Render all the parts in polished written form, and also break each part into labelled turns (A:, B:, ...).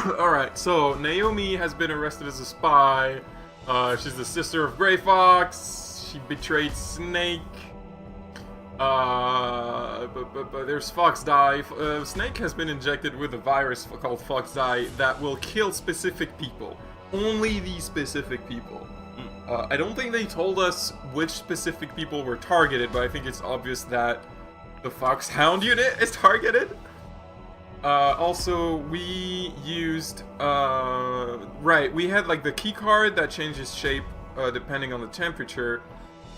A: Alright, so Naomi has been arrested as a spy. She's the sister of Grey Fox. She betrayed Snake. But there's Fox Dye. Snake has been injected with a virus called Fox Dye that will kill specific people. Only these specific people. I don't think they told us which specific people were targeted, but I think it's obvious that the Foxhound unit is targeted. Also, we used, right, we had like the key card that changes shape depending on the temperature,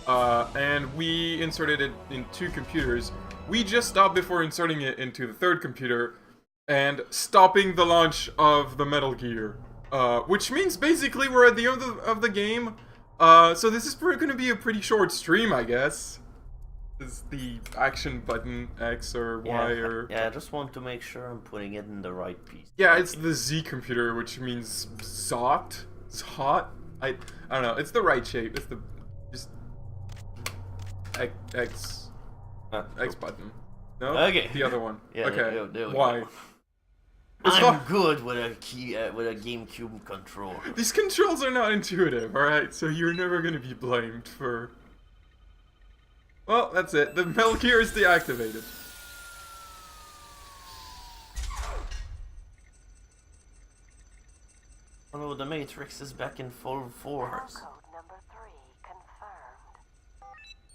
A: and we inserted it in 2 computers. We just stopped before inserting it into the 3rd computer and stopping the launch of the Metal Gear, which means basically we're at the end of the game. So this is going to be a pretty short stream, I guess. Is the action button X or Y or...
B: Yeah, I just want to make sure I'm putting it in the right piece.
A: Yeah, it's the Z computer, which means Zot. It's hot. I don't know. It's the right shape. It's the... just... X button. No?
B: Okay.
A: The other one.
B: Yeah,
A: okay.
B: there we
A: Y.
B: go. I'm good with a GameCube controller.
A: These controls are not intuitive, alright? So you're never gonna be blamed for... Well, that's it. The Metal Gear is deactivated.
B: Oh no, the Matrix is back in full force.
C: Code number 3 confirmed.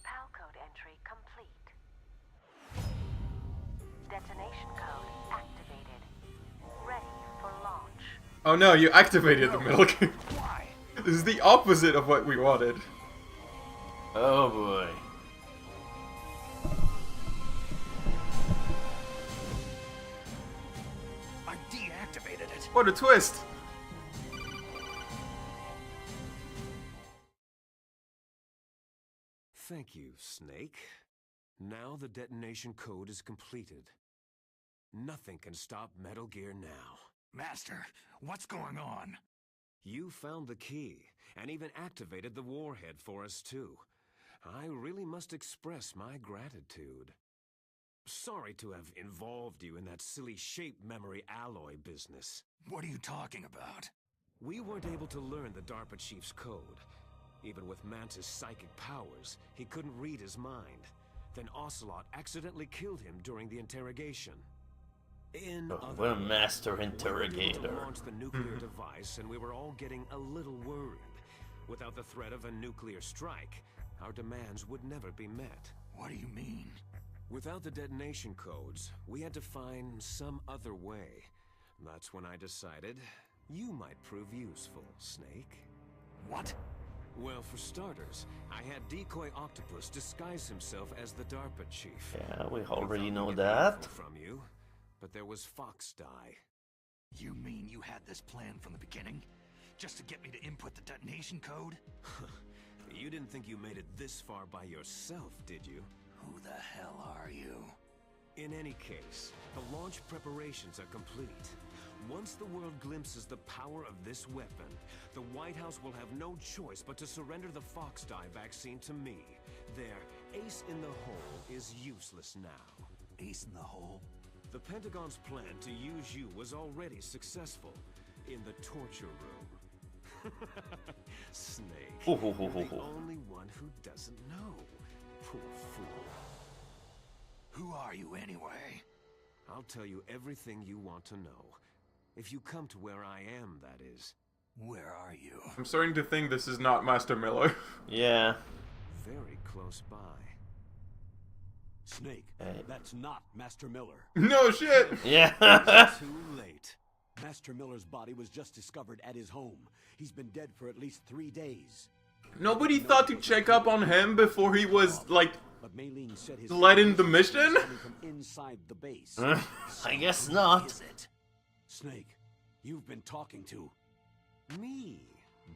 C: PAL code entry complete. Detonation code activated. Ready for launch.
A: Oh no, you activated the Metal Gear. Why? This is the opposite of what we wanted.
B: Oh boy.
A: What a twist!
D: Thank you, Snake. Now the detonation code is completed. Nothing can stop Metal Gear now.
E: Master, what's going on?
D: You found the key, and even activated the warhead for us too. I really must express my gratitude. Sorry to have involved you in that silly shape memory alloy business.
E: What are you talking about?
D: We weren't able to learn the DARPA chief's code. Even with Mantis' psychic powers, he couldn't read his mind. Then Ocelot accidentally killed him during the interrogation.
B: What a master interrogator.
D: We launched the nuclear device, and we were all getting a little worried. Without the threat of a nuclear strike, our demands would never be met.
E: What do you mean?
D: Without the detonation codes, we had to find some other way. That's when I decided you might prove useful, Snake.
E: What?
D: Well, for starters, I had Decoy Octopus disguise himself as the DARPA chief.
B: Yeah, we already know
D: Get
B: that.
D: info from you, but there was Fox Dye.
E: You mean you had this plan from the beginning? Just to get me to input the detonation code?
D: You didn't think you made it this far by yourself, did you?
E: Who the hell are you?
D: In any case, the launch preparations are complete. Once the world glimpses the power of this weapon, the White House will have no choice but to surrender the Fox Dye vaccine to me. Their ace in the hole is useless now.
E: Ace in the hole?
D: The Pentagon's plan to use you was already successful in the torture room. Snake, you're the only one who doesn't know. Poor fool.
E: Who are you anyway?
D: I'll tell you everything you want to know. If you come to where I am, that is.
E: Where are you?
A: I'm starting to think this is not Master Miller.
B: Yeah.
D: Very close by.
F: Snake, that's not Master Miller.
A: No shit!
B: Yeah.
F: Too late. Master Miller's body was just discovered at his home. He's been dead for at least 3 days.
A: Nobody thought to check up on him before he was, like,
F: But Maylene said his
A: led in the mission?
F: coming from inside the base.
B: I guess not.
E: Is it?
F: Snake, you've been talking to
D: Me,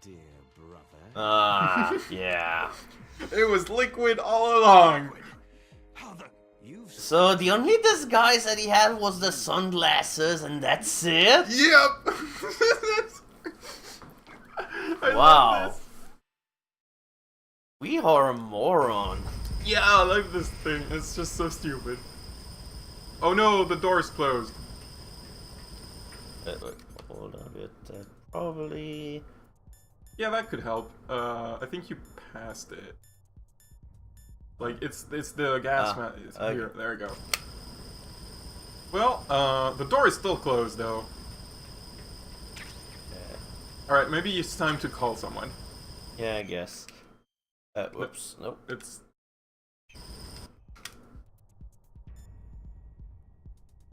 D: dear brother.
B: Yeah.
A: It was Liquid all along.
E: How the...
D: You've
B: So the only disguise that he had was the sunglasses, and that's it?
A: Yep. I love
B: Wow.
A: this.
B: We are a moron.
A: Yeah, I like this thing. It's just so stupid. Oh no, the door's closed.
B: Hold on a bit. Probably.
A: Yeah, that could help. I think you passed it. Like it's the gas mat.
B: Okay.
A: Here, there we go. Well, the door is still closed though. All right, maybe it's time to call someone.
B: Yeah, I guess. Whoops. Nope.
A: It's.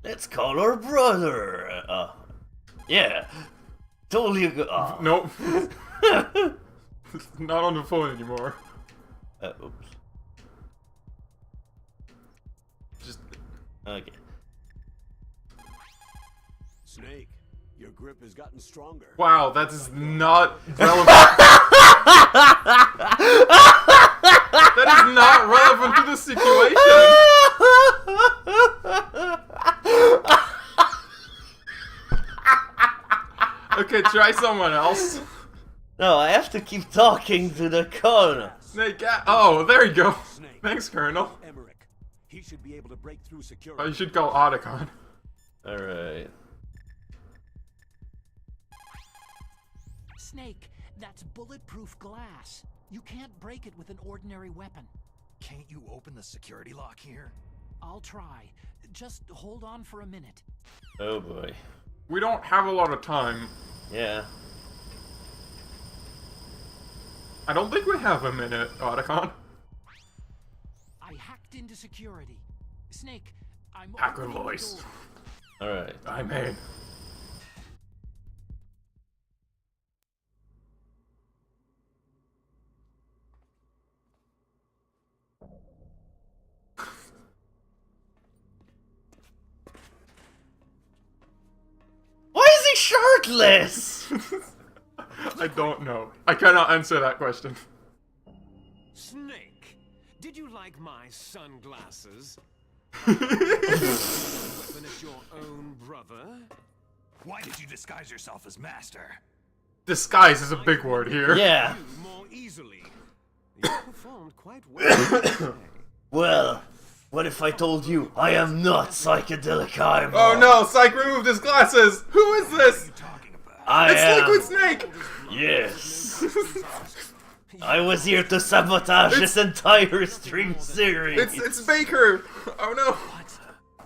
B: Let's call our brother. Yeah. Totally a good.
A: Nope. Not on the phone anymore.
B: Oops.
A: Just.
B: Okay.
F: Snake, your grip has gotten stronger.
A: Wow, that is not relevant. That is not relevant to the situation. Okay, try someone else.
B: No, I have to keep talking to the Colonel.
A: Snake. Oh, there you go.
F: Snake.
A: Thanks, Colonel.
F: Emmerich. He should be able to break through
A: Oh,
F: security.
A: you should call Otacon.
B: Alright.
G: Snake, that's bulletproof glass. You can't break it with an ordinary weapon.
E: Can't you open the security lock here?
G: I'll try. Just hold on for a minute.
B: Oh boy.
A: We don't have a lot of time.
B: Yeah.
A: I don't think we have a minute, Otacon.
G: I hacked into security. Snake, I'm
A: Hacker
G: opening the
A: voice.
G: door.
B: Alright.
A: I'm in.
B: Why is he shirtless?
A: I don't know. I cannot answer that question.
D: Snake, did you like my sunglasses?
A: Disguise
D: Weapon at your own brother?
E: Why did you disguise yourself as master?
A: is a big word here.
B: Yeah.
D: You more easily. You performed quite well today.
B: Well, what if I told you I am not Psychedelic Eyeball?
A: Oh no, Psych removed his glasses! Who is this?
E: Talking about.
B: I
A: It's
B: am.
A: Liquid Snake!
B: Yes. I was here to sabotage this entire stream series.
A: It's Baker! Oh no!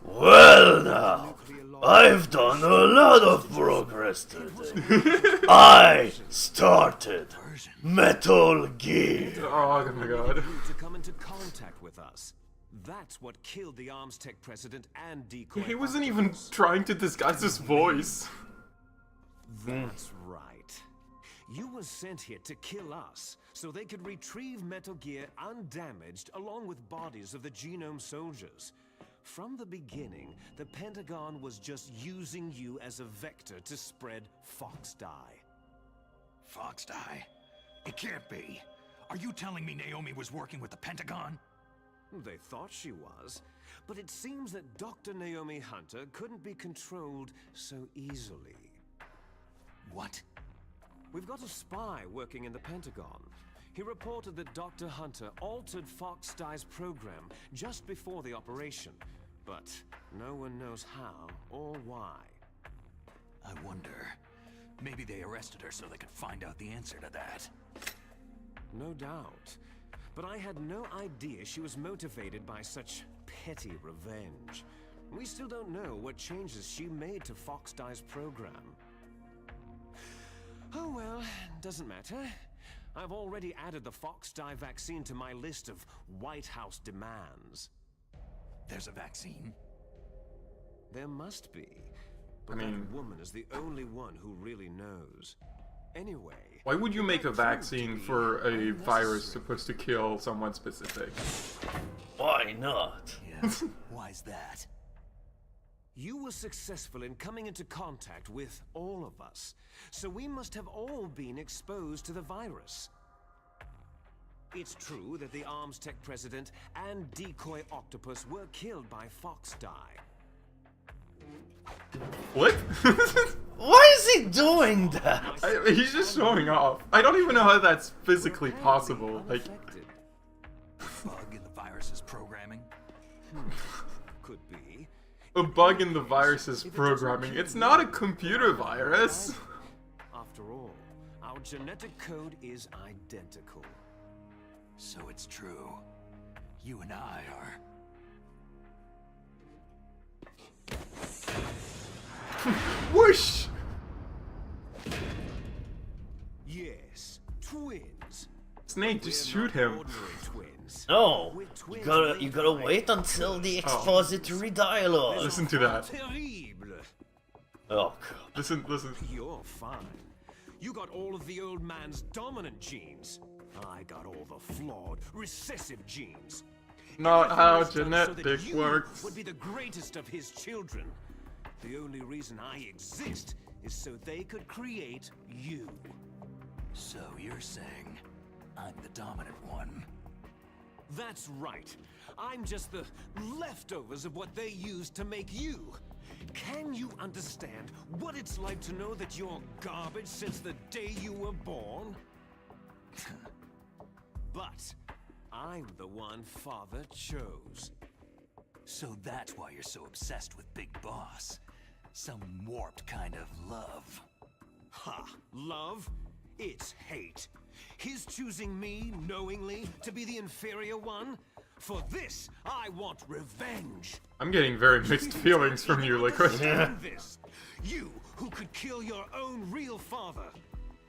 B: Well now, I've done a lot of progress today. I started Metal Gear.
A: Oh my god.
D: To come into contact with us. That's what killed the Arms Tech president and Decoy.
A: He wasn't even trying to disguise his voice.
D: That's right. You were sent here to kill us, so they could retrieve Metal Gear undamaged along with bodies of the Genome soldiers. From the beginning, the Pentagon was just using you as a vector to spread Fox Dye.
E: Fox die? It can't be. Are you telling me Naomi was working with the Pentagon?
D: They thought she was, but it seems that Dr. Naomi Hunter couldn't be controlled so easily.
E: What?
D: We've got a spy working in the Pentagon. He reported that Dr. Hunter altered Fox Dye's program just before the operation, but no one knows how or why.
E: I wonder. Maybe they arrested her so they could find out the answer to that.
D: No doubt. But I had no idea she was motivated by such petty revenge. We still don't know what changes she made to Fox Dye's program. Oh well, doesn't matter. I've already added the Fox Dye vaccine to my list of White House demands.
E: There's a vaccine?
D: There must be. But
A: I mean-
D: that woman is the only one who really knows. Anyway...
A: Why would you make a vaccine for a virus supposed to kill someone specific?
B: Why not?
E: Yeah. Why's that?
D: You were successful in coming into contact with all of us, so we must have all been exposed to the virus. It's true that the Arms Tech president and Decoy Octopus were killed by Fox Dye.
A: What?
B: Why is he doing that?
A: He's just showing off. I don't even know how that's physically possible. Like,
D: Unaffected.
E: Bug in the virus's programming?
D: Could be.
A: a bug in the virus's programming. It's not a computer virus.
D: After all, our genetic code is identical.
E: So it's true. You and I are...
A: Whoosh!
D: Yes, twins.
A: Snake, just
D: We're
A: shoot
D: not
A: him.
D: ordinary twins.
B: No,
D: We're
B: you
D: twins
B: gotta
D: made
B: wait
D: by
B: until the
A: Oh.
B: expository dialogue.
A: Listen to that.
D: Terrible.
B: Oh god.
A: Listen, listen.
D: You're fine. You got all of the old man's dominant genes. I got all the flawed, recessive genes.
A: Not
D: Everything
A: how
D: was done so that
A: genetic
D: you
A: works.
D: would be the greatest of his children. The only reason I exist is so they could create you.
E: So you're saying I'm the dominant one?
D: That's right. I'm just the leftovers of what they used to make you. Can you understand what it's like to know that you're garbage since the day you were born? But I'm the one Father chose.
E: So that's why you're so obsessed with Big Boss. Some warped kind of love.
D: Ha! Love? It's hate. His choosing me, knowingly, to be the inferior one? For this, I want revenge.
A: I'm getting very mixed feelings from you, Liquid.
D: Understand this. You, who could kill your own real father.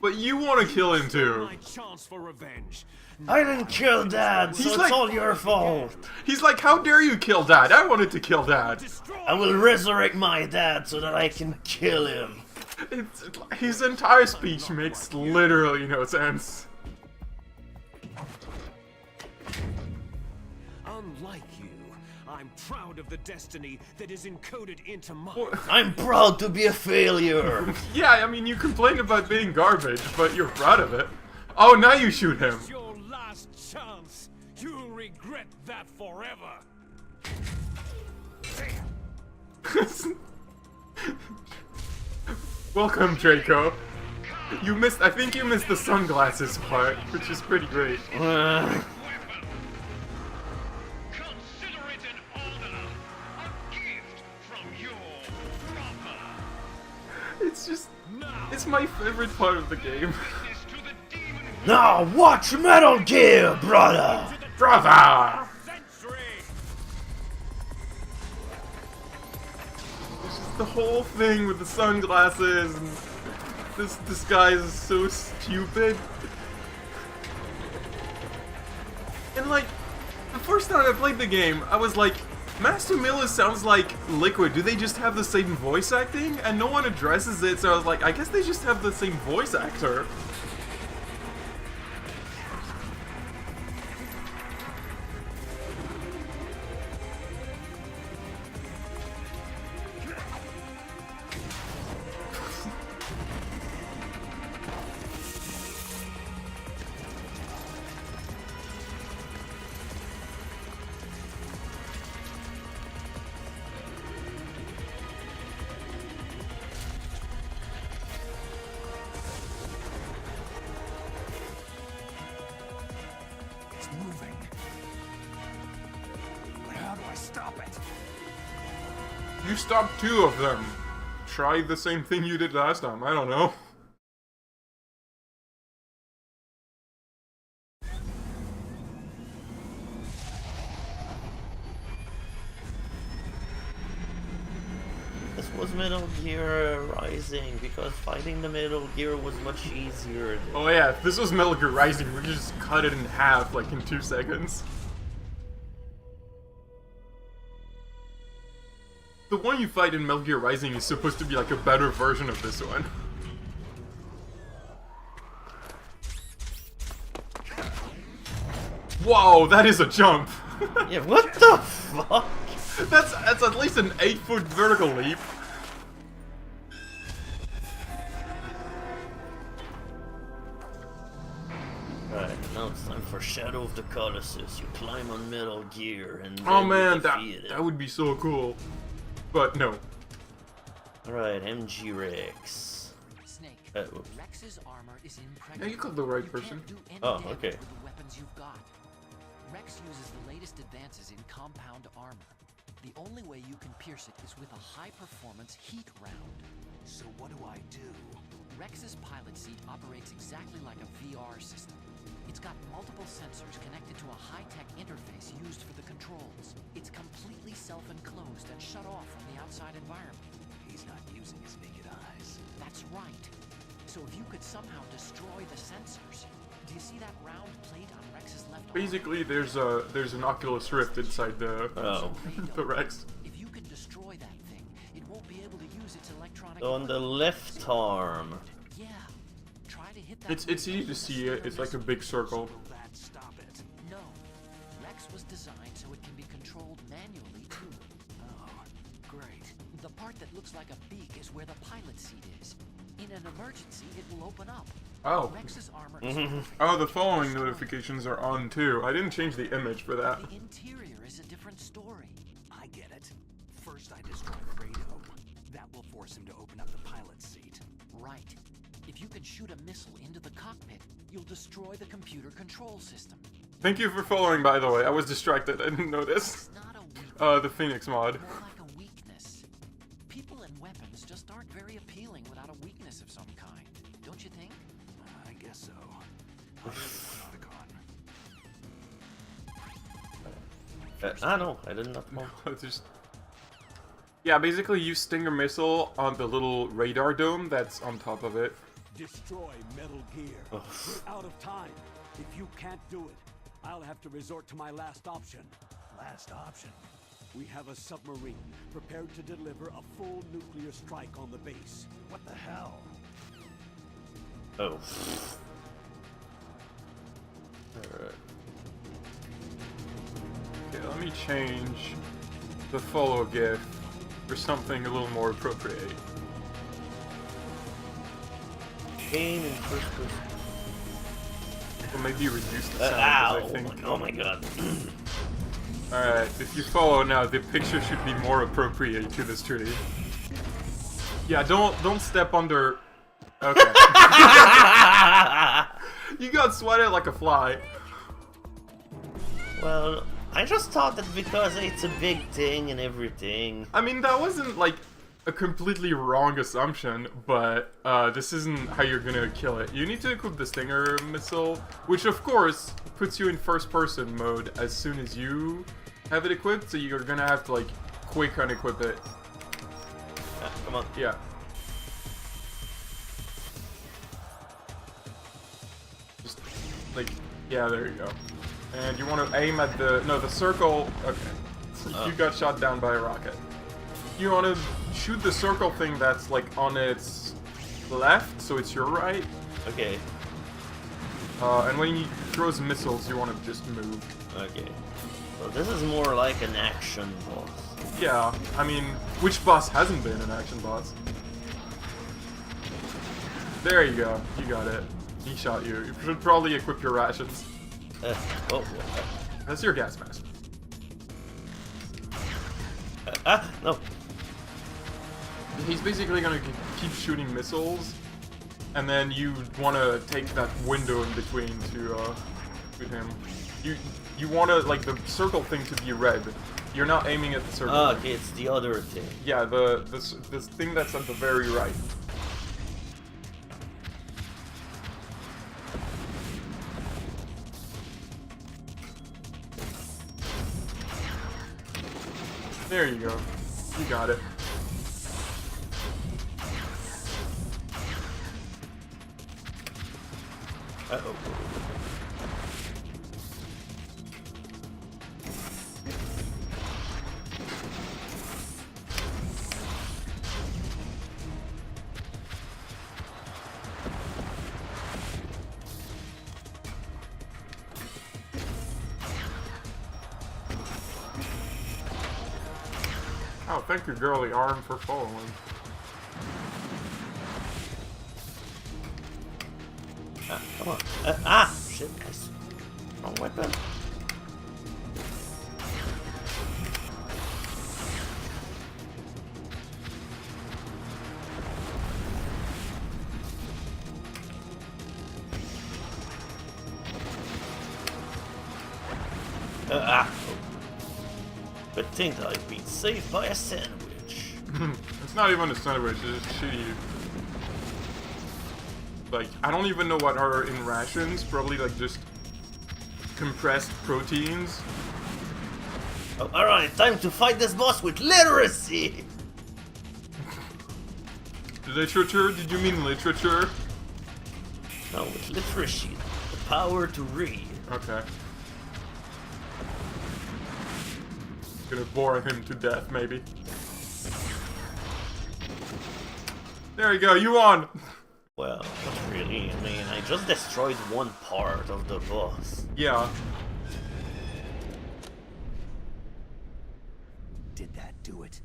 A: But you want to kill him too.
D: My chance for revenge.
B: I didn't kill Dad, so
A: He's
B: it's
A: like-
B: all your fault.
A: He's like, how dare you kill Dad? I wanted to kill Dad.
D: Destroy.
B: I will resurrect my dad so that I can kill him.
A: His entire speech makes literally no sense.
D: Unlike you, I'm proud of the destiny that is encoded into mine.
B: I'm proud to be a failure.
A: Yeah, I mean, you complain about being garbage, but you're proud of it. Oh, now you shoot him.
D: It's your last chance. You'll regret that forever.
A: Welcome, Draco. You missed, I think you missed the sunglasses part, which is pretty great.
H: Consider it an honor, a gift from your brother.
A: It's just, it's my favorite part of the game.
H: This to the demon
B: Now watch Metal Gear, brother.
A: Brother!
D: Century.
A: It's just the whole thing with the sunglasses and this guy is so stupid. And like, the first time I played the game, I was like, Master Miller sounds like Liquid. Do they just have the same voice acting? And no one addresses it, so I was like, I guess they just have the same voice actor.
E: It's moving. But how do I stop it?
A: You stopped 2 of them. Try the same thing you did last time, I don't know.
B: This was Metal Gear Rising because fighting the Metal Gear was much easier.
A: Oh yeah, if this was Metal Gear Rising, we could just cut it in half, like in 2 seconds. The one you fight in Metal Gear Rising is supposed to be like a better version of this one. Whoa, that is a jump!
B: Yeah, what the fuck?
A: That's at least an 8-foot vertical leap.
B: Right, now it's time for Shadow of the Colossus. You climb on Metal Gear and then
A: Oh
B: you
A: man,
B: defeat it.
A: that would be so cool. But no.
B: Alright, MG Rex.
G: Snake,
B: Whoops.
G: Rex's armor is impregnable.
A: Yeah, you called the right
G: You
A: person.
G: can't do any
B: Oh,
G: damage
B: okay.
G: with the weapons you've got. Rex uses the latest advances in compound armor. The only way you can pierce it is with a high-performance heat round.
E: So what do I do?
G: Rex's pilot seat operates exactly like a VR system. It's got multiple sensors connected to a high-tech interface used for the controls. It's completely self-enclosed and shut off from the outside environment.
E: He's not using his naked eyes.
G: That's right. So if you could somehow destroy the sensors... Do you see that round plate on Rex's left arm?
A: Basically, there's an Oculus Rift inside the the Rex.
G: If you can destroy that thing, it won't be able to use its electronic...
B: On the left arm.
G: Yeah. Try to hit that...
A: It's easy to see it. It's like a big circle.
E: Stop it.
G: No. Rex was designed so it can be controlled manually, too.
E: Oh, great.
G: The part that looks like a beak is where the pilot seat is. In an emergency, it will open up.
A: Oh.
G: Rex's armor is
A: Oh, the following notifications are on too. I didn't change the image for that.
G: The interior is a different story.
E: I get it. First I destroy the radome. That will force him to open up the pilot seat.
G: Right. If you can shoot a missile into the cockpit, you'll destroy the computer control system.
A: Thank you for following, by the way. I was distracted. I didn't notice.
G: It's not a weakness.
A: The Phoenix mod.
G: More like a weakness. People and weapons just aren't very appealing without a weakness of some kind. Don't you think?
E: I guess so. I'll
B: No, I did not know.
A: Just... Yeah, basically you stinger missile on the little radar dome that's on top of it.
F: Destroy Metal Gear. We're out of time. If you can't do it, I'll have to resort to my last option.
E: Last option.
F: We have a submarine prepared to deliver a full nuclear strike on the base.
E: What the hell?
B: Oh. Alright.
A: Okay, let me change the follow GIF for something a little more appropriate.
B: Game in first person.
A: Well, maybe reduce the sound,
B: Ow!
A: I think.
B: Oh my god.
A: Alright, if you follow now, the picture should be more appropriate to this tree. Yeah, don't step under... Okay. You got sweated like a fly.
B: Well, I just thought that because it's a big thing and everything.
A: I mean, that wasn't like a completely wrong assumption, but this isn't how you're gonna kill it. You need to equip the Stinger missile, which of course puts you in first person mode as soon as you have it equipped, so you're gonna have to like quick unequip it.
B: Come on.
A: Yeah. Just like, yeah, there you go. And you want to aim at the circle. Okay. You got shot down by a rocket. You want to shoot the circle thing that's like on its left, so it's your right.
B: Okay.
A: And when he throws missiles, you want to just move.
B: Okay. So this is more like an action boss.
A: Yeah, I mean, which boss hasn't been an action boss? There you go. You got it. He shot you. You should probably equip your rations.
B: Oh.
A: That's your gas mask.
B: No.
A: He's basically gonna keep shooting missiles, and then you want to take that window in between to shoot him. You want to like the circle thing to be red. You're not aiming at the circle.
B: Okay, it's the other thing.
A: Yeah, this thing that's at the very right. There you go. You got it.
B: Uh-oh.
A: Oh, thank you, girly arm, for following.
B: Come on. Shit, nice. Wrong weapon. But think that I've been saved by a sandwich.
A: It's not even a sandwich, it's just shitty. Like, I don't even know what are in rations, probably like just compressed proteins.
B: Oh, alright, time to fight this boss with literacy!
A: Literature? Did you mean literature?
B: No, with literacy, the power to read.
A: Okay. Gonna bore him to death, maybe. There you go, you won!
B: Well, not really. I mean, I just destroyed one part of the boss.
A: Yeah.
E: Did that do it?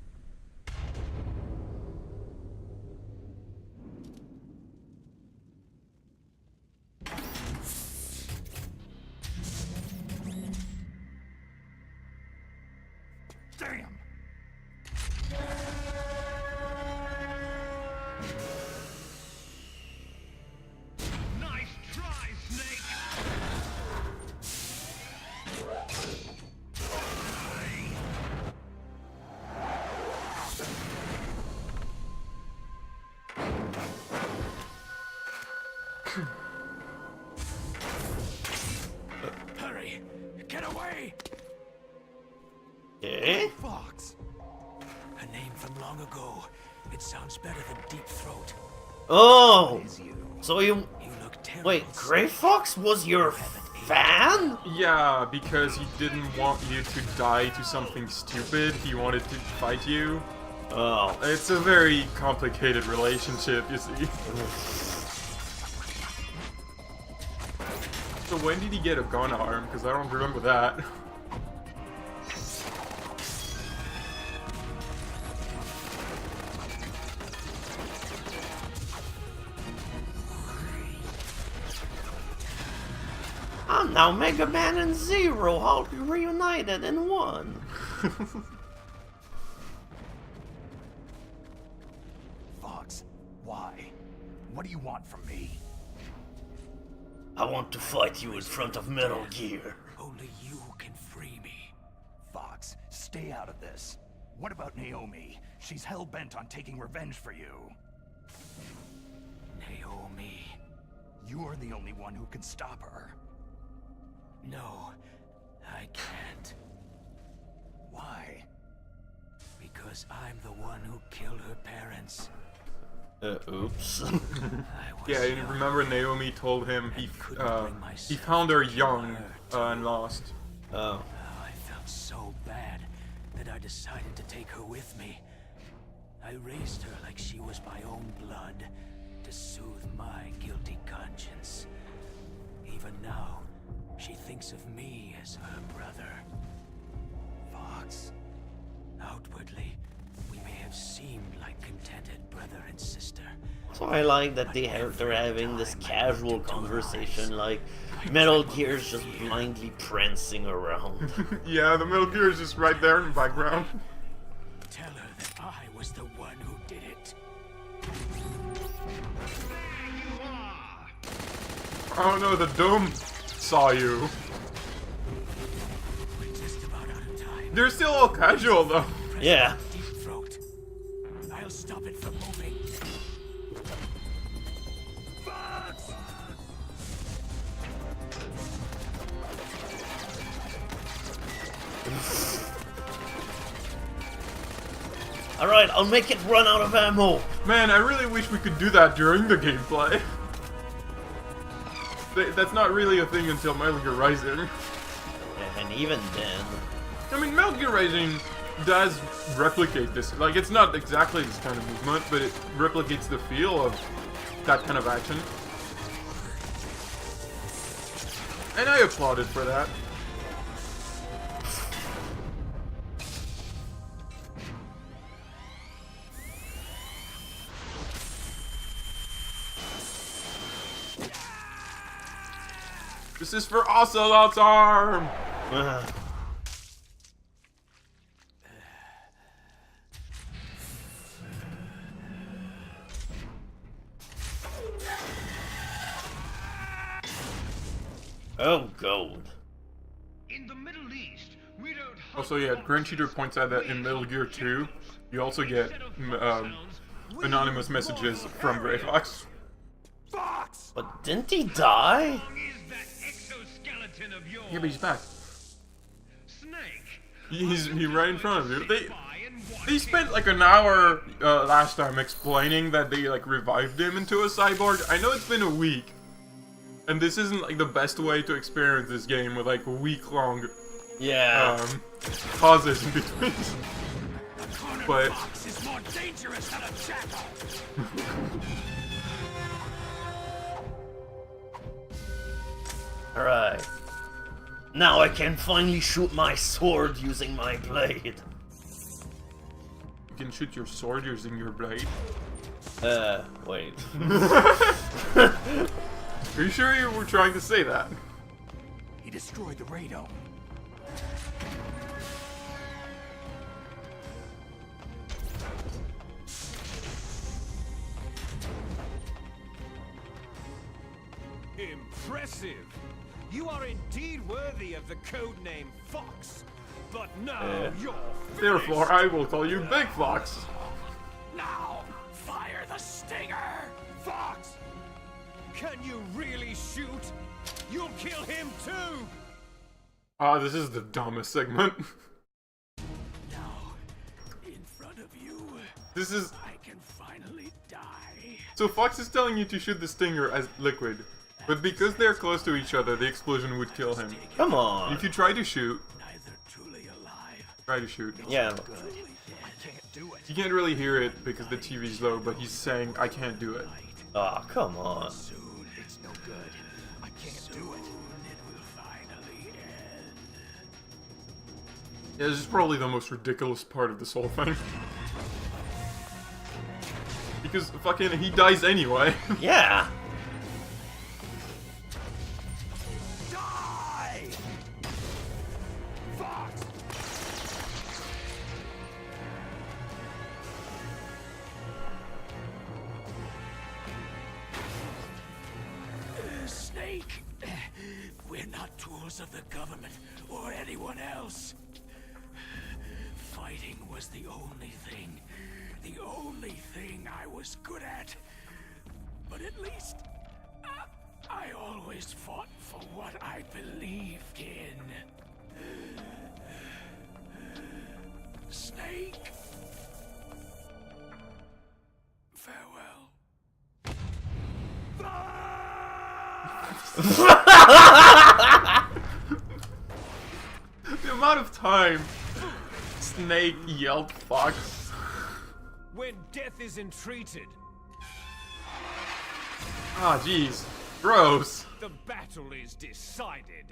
E: Damn!
H: Nice try, Snake!
E: Hurry! Get away!
B: Eh?
E: Fox! A name from long ago. It sounds better than Deep Throat.
B: Oh!
E: Is you?
B: So you...
E: You look terrible.
B: Wait, Grey Fox was your fan?
A: Yeah, because he didn't want you to die to something stupid, he wanted to fight you.
B: Oh.
A: It's a very complicated relationship, you see. So when did he get a gun arm? Because I don't remember that.
B: I'm now Mega Man and Zero, all reunited in one.
E: Fox, why? What do you want from me?
B: I want to fight you in front of Metal Gear.
E: Only you can free me. Fox, stay out of this. What about Naomi? She's hell-bent on taking revenge for you. Naomi. You're the only one who can stop her. No, I can't. Why? Because I'm the one who killed her parents.
B: Oops.
A: Yeah, you remember Naomi told him he found her young and lost.
B: Oh.
E: I felt so bad that I decided to take her with me. I raised her like she was my own blood, to soothe my guilty conscience. Even now, she thinks of me as her brother. Fox, outwardly, we may have seemed like contented brother and sister.
B: So I like that they're having this casual conversation, like Metal Gear's just blindly prancing around.
A: Yeah, the Metal Gear is just right there in the background.
E: Tell her that I was the one who did it.
A: Oh no, the dome saw you.
E: We're just about out of time.
A: They're still all casual though.
B: Yeah.
E: Deep Throat. I'll stop it from moving. Fox!
B: Alright, I'll make it run out of ammo.
A: Man, I really wish we could do that during the gameplay. That's not really a thing until Metal Gear Rising.
B: And even then...
A: I mean, Metal Gear Rising does replicate this. Like, it's not exactly this kind of movement, but it replicates the feel of that kind of action. And I applaud it for that. This is for Ocelot's arm!
B: Oh, God.
H: In the Middle East, We don't
A: Also, yeah, Grand Cheater points out that in Metal Gear 2, you also get anonymous messages from Grey Fox.
F: Fox!
B: But didn't he die?
H: How long is that exoskeleton of yours?
A: Yeah, but he's back.
H: Snake.
A: He's right in front of you. They spent like an hour last time explaining that they like revived him into a cyborg. I know it's been a week, and this isn't like the best way to experience this game with like week-long
B: Yeah.
A: pauses in between. But
E: Fox is more dangerous than a jackal.
B: Alright. Now I can finally shoot my sword using my blade.
A: you can shoot your sword using your blade.
B: Wait.
A: Are you sure you were trying to say that?
F: He destroyed the radome.
D: Impressive! You are indeed worthy of the codename Fox. But now you're
A: Therefore, I will call you Big Fox.
E: Now, fire the stinger!
D: Fox! Can you really shoot? You'll kill him too!
A: Ah, this is the dumbest segment.
E: Now, in front of you,
A: This is...
E: I can finally die.
A: So Fox is telling you to shoot the stinger as liquid, but because they're close to each other, the explosion would kill him.
B: Come on.
A: If you try to shoot,
E: Neither truly alive,
A: try to shoot.
B: Yeah.
E: truly dead.
A: You can't really hear it because the TV's low, but he's saying, I can't do it.
B: Oh, come on.
E: Soon, it's no good. I can't do it. It will finally end.
A: Yeah, this is probably the most ridiculous part of this whole thing. Because fucking he dies anyway.
B: Yeah.
F: Die! Fox!
E: Snake, we're not tools of the government or anyone else. Fighting was the only thing I was good at. But at least I always fought for what I believed in. Snake, farewell.
A: The amount of time Snake yelled Fox.
D: When death is entreated,
A: Ah, jeez. Gross.
D: the battle is decided.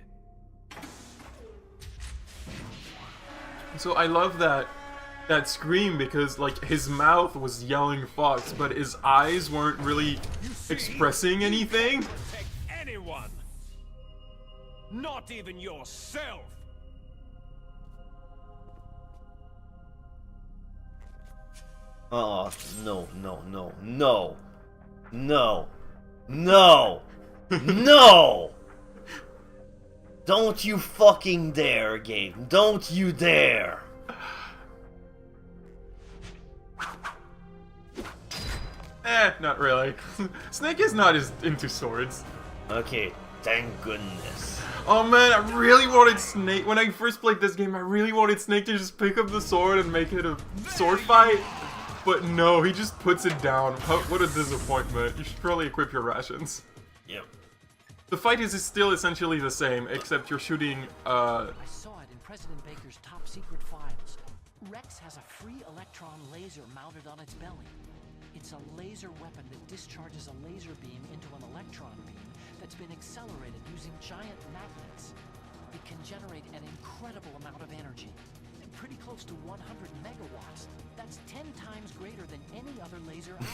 A: So I love that scream because like his mouth was yelling Fox, but his eyes weren't really
D: You see,
A: expressing anything.
D: Protect anyone, not even yourself.
B: Oh, no, no, no, no. No. No. No. Don't you fucking dare, game. Don't you dare.
A: Not really. Snake is not as into swords.
B: Okay, thank goodness.
A: Oh man, I really wanted Snake, when I first played this game, I really wanted Snake to just pick up the sword and make it a sword fight. But no, he just puts it down. What a disappointment. You should probably equip your rations.
B: Yep.
A: The fight is still essentially the same, except you're shooting,
G: I saw it in President Baker's top secret files. Rex has a free electron laser mounted on its belly. It's a laser weapon that discharges a laser beam into an electron beam that's been accelerated using giant magnets. It can generate an incredible amount of energy, pretty close to 100 megawatts. That's 10 times greater than any other laser out there.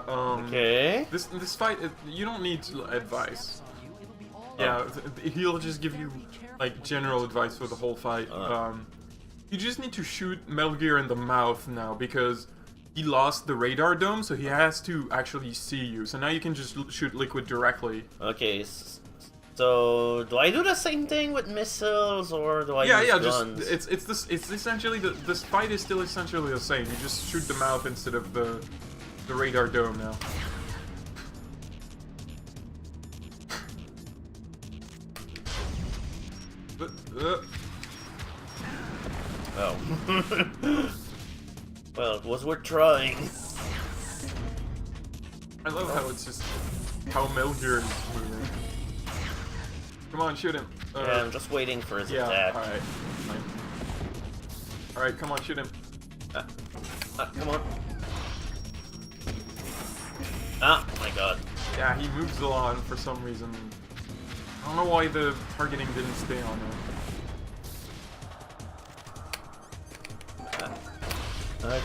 A: yeah,
B: Okay.
A: This fight, you don't need advice. Yeah, he'll just give you, like, general advice for the whole fight. You just need to shoot Metal Gear in the mouth now, because he lost the radar dome, so he has to actually see you. So now you can just shoot Liquid directly.
B: Okay, So, do I do the same thing with missiles, or do I
A: Yeah,
B: use
A: yeah.
B: guns?
A: Just it's essentially this fight is still essentially the same. You just shoot them out instead of the radar dome now.
B: Oh. Well, it was worth trying.
A: I love how it's just how Melchior is moving. Come on, shoot him.
B: Yeah, I'm just waiting for his
A: yeah,
B: attack.
A: Alright. Alright, come on, shoot him.
B: Come on. Ah, my god.
A: Yeah, he moves a lot for some reason. I don't know why the targeting didn't stay on him.
B: Okay.
A: There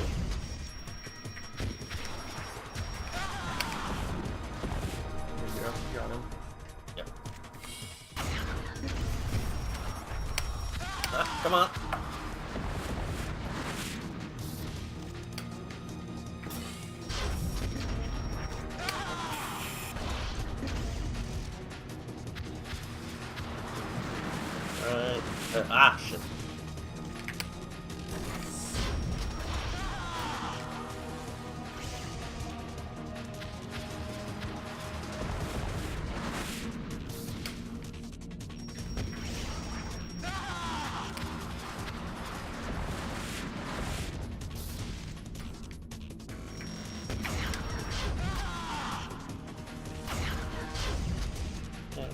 A: you go, got him.
B: Yep. Come on. Alright. Shit.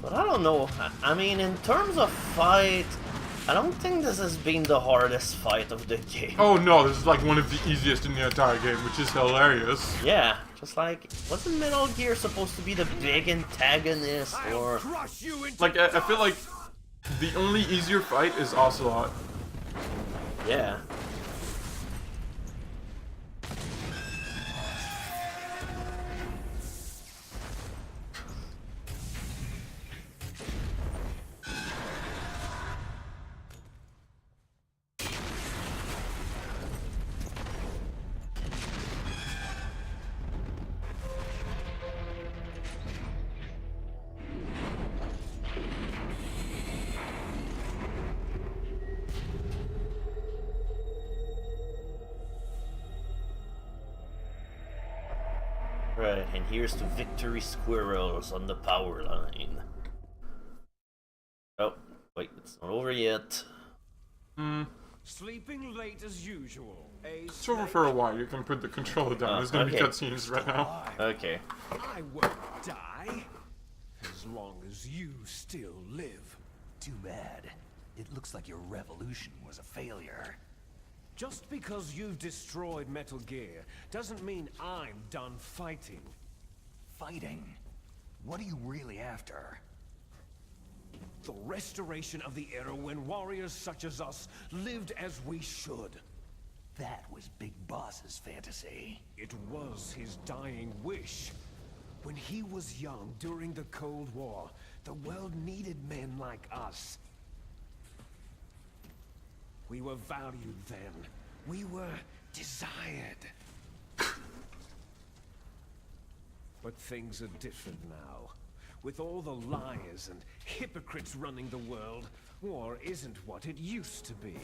B: But I don't know. I mean, in terms of fight, I don't think this has been the hardest fight of the game.
A: Oh no, this is like one of the easiest in the entire game, which is hilarious.
B: Yeah, just like, wasn't Metal Gear supposed to be the big antagonist, or...
A: Like, I feel like the only easier fight is Ocelot.
B: Yeah. Right, and here's to victory squirrels on the power line. Oh, wait, it's not over yet.
D: Sleeping late as usual.
A: It's over for a while, you can put the controller down. There's gonna be cutscenes right now.
B: Okay.
D: I won't die as long as you still live.
E: Too bad. It looks like your revolution was a failure.
D: Just because you've destroyed Metal Gear doesn't mean I'm done fighting.
E: Fighting? What are you really after?
D: The restoration of the era when warriors such as us lived as we should.
E: That was Big Boss's fantasy.
D: It was his dying wish. When he was young during the Cold War, the world needed men like us. We were valued then. We were desired. But things are different now. With all the liars and hypocrites running the world, war isn't what it used to be.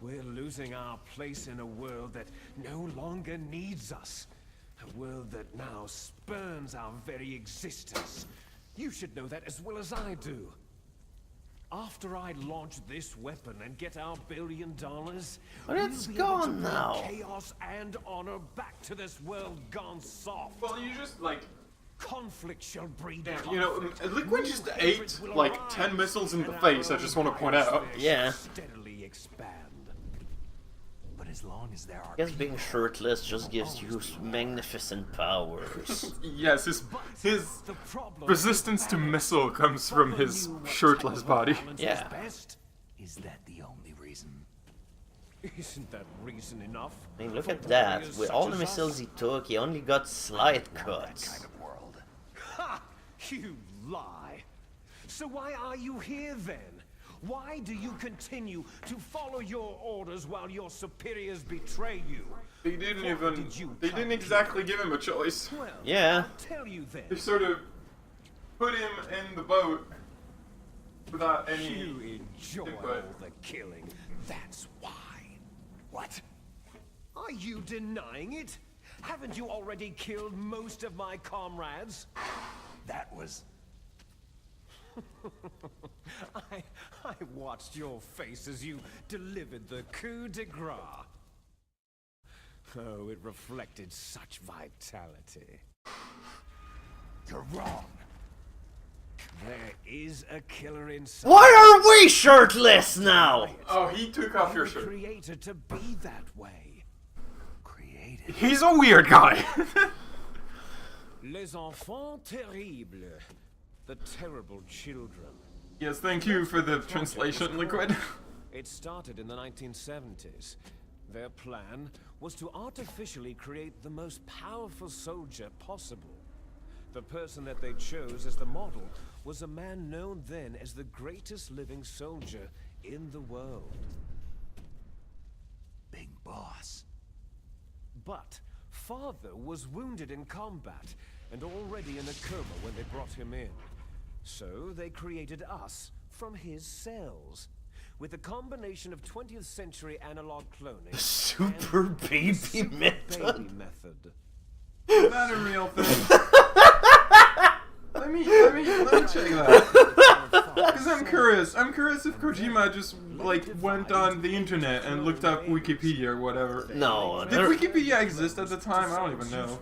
D: We're losing our place in a world that no longer needs us. A world that now spurns our very existence. You should know that as well as I do. After I launch this weapon and get our $1 billion,
B: But it's
D: we'll be able to
B: gone
D: bring
B: now.
D: chaos and honor back to this world gone soft.
A: Well, you just, like...
D: Conflict shall breed
A: Damn, you know,
D: conflict.
A: Liquid
D: New
A: just
D: hatreds
A: ate,
D: will
A: like,
D: arise,
A: 10 missiles in the
D: and
A: face,
D: our
A: I just want to point out.
D: biosphere
B: Yeah.
D: shall steadily expand.
E: But as long as there are
B: I guess being shirtless just gives you magnificent powers.
A: Yes, his
D: The problem
A: resistance to missile comes from his shirtless body.
B: Yeah.
D: Best.
E: Is that the only reason?
D: Isn't that reason enough?
B: I mean, look
D: for
B: at that.
D: warriors
B: With
D: such
B: all the
D: as
B: missiles
D: us?
B: he took, he only got slight
E: That
B: cuts.
E: kind of world.
D: Ha! You lie. So why are you here then? Why do you continue to follow your orders while your superiors betray you?
A: They didn't
D: Why
A: even...
D: did you
A: They
D: come
A: didn't
D: here?
A: exactly give him a choice.
D: Well,
B: Yeah.
D: I'll tell you then.
A: They sort of... put him in the boat without any
D: You enjoy
A: input.
D: all the killing. That's why. What? Are you denying it? Haven't you already killed most of my comrades?
E: That was...
D: I watched your face as you delivered the coup de grace. Oh, it reflected such vitality.
E: You're wrong.
D: There is a killer inside.
B: Why are we shirtless now?
A: Oh, he took off your shirt.
D: Created to be that way.
E: Created.
A: He's a weird guy.
D: Les enfants terribles. The terrible children.
A: Yes, thank you for the translation, Liquid.
D: It started in the 1970s. Their plan was to artificially create the most powerful soldier possible. The person that they chose as the model was a man known then as the greatest living soldier in the world.
E: Big boss.
D: But father was wounded in combat and already in a coma when they brought him in. So they created us from his cells. With a combination of 20th century analog cloning
B: Super
D: and
B: baby
D: super
B: method.
D: baby method.
A: Is that a real thing? let me check that. Because I'm curious. I'm curious if Kojima just like went on the internet and looked up Wikipedia or whatever.
B: No,
A: Did Wikipedia exist at the time? I don't even know.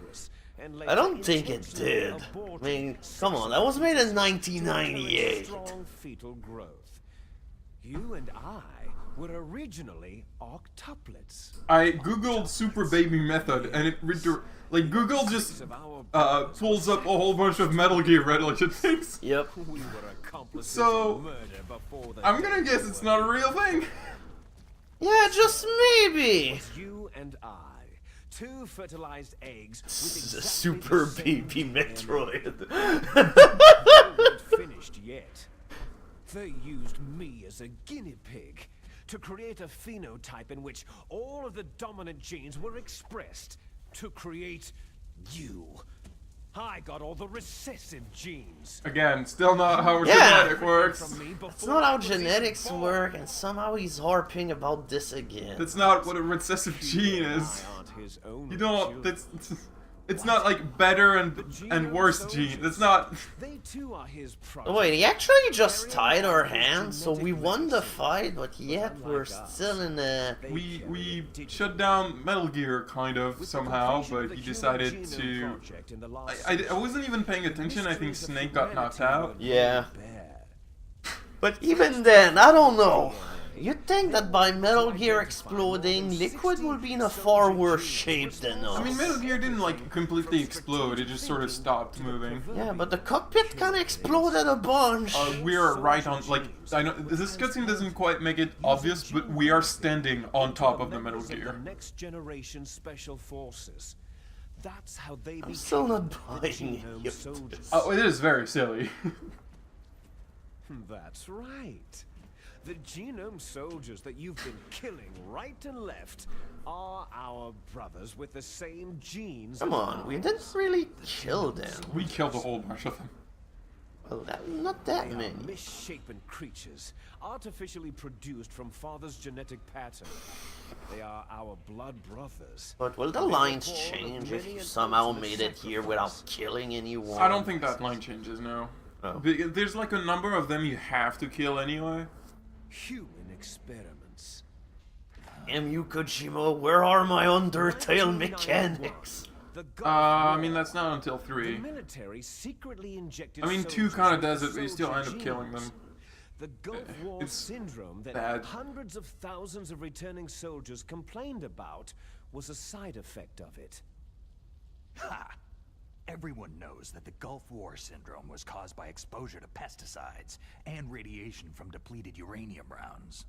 B: I don't think it did. I mean, come on, that was made in 1998.
D: Strong fetal growth. You and I were originally octuplets.
A: I googled super baby method and it like Google just pulls up a whole bunch of Metal Gear related things.
B: Yep.
D: We were accomplices
A: So
D: in murder before the
A: I'm gonna guess it's not a real thing.
B: Yeah, just maybe.
D: You and I, two fertilized eggs with
B: This is a
D: exactly
B: super
D: the same
B: baby
D: DNA.
B: Metroid.
D: They weren't finished yet. They used me as a guinea pig to create a phenotype in which all of the dominant genes were expressed to create you. I got all the recessive genes.
A: Again, still not how
B: Yeah.
A: genetic works.
D: From me
B: It's
D: before
B: not
D: I
B: how
D: was even
B: genetics
D: born.
B: work, and somehow he's harping about this again.
A: That's not what a recessive gene
D: You and
A: is.
D: I aren't his only
A: You don't.
D: children.
A: That's. It's not like better and worse gene. That's not.
D: They too are his product.
B: Oh, wait, he actually just tied our hands, so we won the fight, but yet we're still in a...
A: We shut down Metal Gear kind of somehow, but he decided to. I wasn't even paying attention. I think Snake got knocked out.
B: Yeah. But even then, I don't know. You'd think that by Metal Gear exploding, Liquid will be in a far worse shape than us.
A: I mean, Metal Gear didn't like completely explode. It just sort of stopped moving.
B: Yeah, but the cockpit kinda exploded a bunch.
A: We're right on. Like, I know this cutscene doesn't quite make it obvious, but we are standing on top of the Metal Gear.
D: Next generation special forces. That's how they
B: I'm still not buying
D: genome
B: it.
D: soldiers.
A: Oh, it is very silly.
D: That's right. The genome soldiers that you've been killing right and left are our brothers with the same genes.
B: Come on, we didn't really kill them.
A: We killed a whole bunch of them.
B: Well, not that
D: They are
B: many.
D: misshapen creatures, artificially produced from father's genetic pattern. They are our blood brothers.
B: But will the lines change if you somehow made it here without killing anyone?
A: I don't think that line changes, no.
B: Oh.
A: There's like a number of them you have to kill anyway.
D: Human experiments.
B: MU Kojima, where are my Undertale mechanics?
D: The
A: I mean, that's not until
D: The
A: 3.
D: military secretly injected
A: I mean, 2
D: soldiers
A: kind of
D: with
A: does it, but you still
D: soldier
A: end up killing
D: genes.
A: them.
D: The Gulf War
A: It's
D: syndrome that
A: bad.
D: hundreds of thousands of returning soldiers complained about was a side effect of it.
E: Ha! Everyone knows that the Gulf War syndrome was caused by exposure to pesticides and radiation from depleted uranium rounds.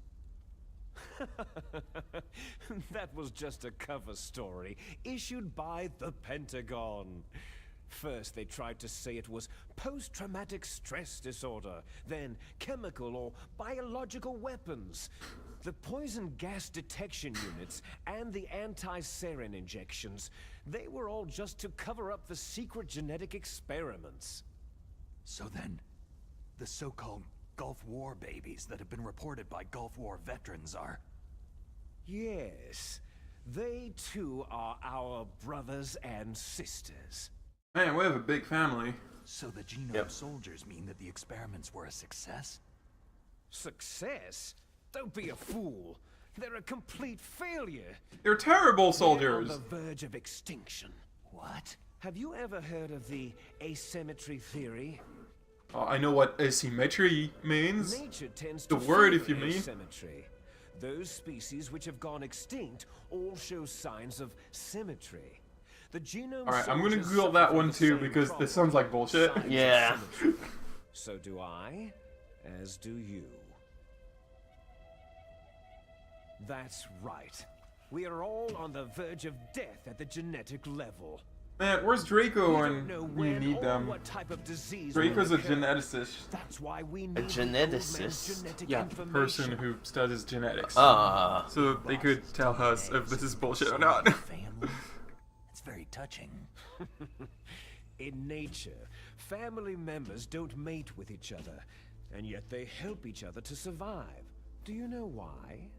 D: That was just a cover story issued by the Pentagon. First, they tried to say it was post-traumatic stress disorder, then chemical or biological weapons. The poison gas detection units and the anti-sarin injections, they were all just to cover up the secret genetic experiments.
E: So then, the so-called Gulf War babies that have been reported by Gulf War veterans are...
D: Yes, they too are our brothers and sisters.
A: Man, we have a big family.
E: So the genome soldiers mean that the experiments were a success?
D: Success? Don't be a fool. They're a complete failure.
A: They're terrible
D: They're
A: soldiers.
D: on the verge of extinction.
E: What?
D: Have you ever heard of the asymmetry theory?
A: I know what asymmetry means.
D: Nature tends
A: The
D: to
A: word,
D: favor
A: if you mean.
D: asymmetry. Those species which have gone extinct all show signs of symmetry. The genome
A: Alright, I'm gonna
D: soldiers
A: Google
D: suffer
A: that
D: from
A: one
D: the
A: too
D: same
A: because
D: problem.
A: this sounds like bullshit.
D: Signs of
B: Yeah.
D: symmetry. So do I, as do you. That's right. We are all on the verge of death at the genetic level.
A: Man, where's Draco
D: We
A: when
D: don't know
A: you
D: when
A: need
D: or
A: them?
D: what type of disease
A: Draco's
D: will
A: a
D: occur.
A: geneticist.
D: That's why we need
B: geneticist?
A: Yeah, the person who studies genetics.
B: Ah.
A: So they could tell us if this is bullshit or not.
E: Family? It's very touching.
D: In nature, family members don't mate with each other, and yet they help each other to survive. Do you know why?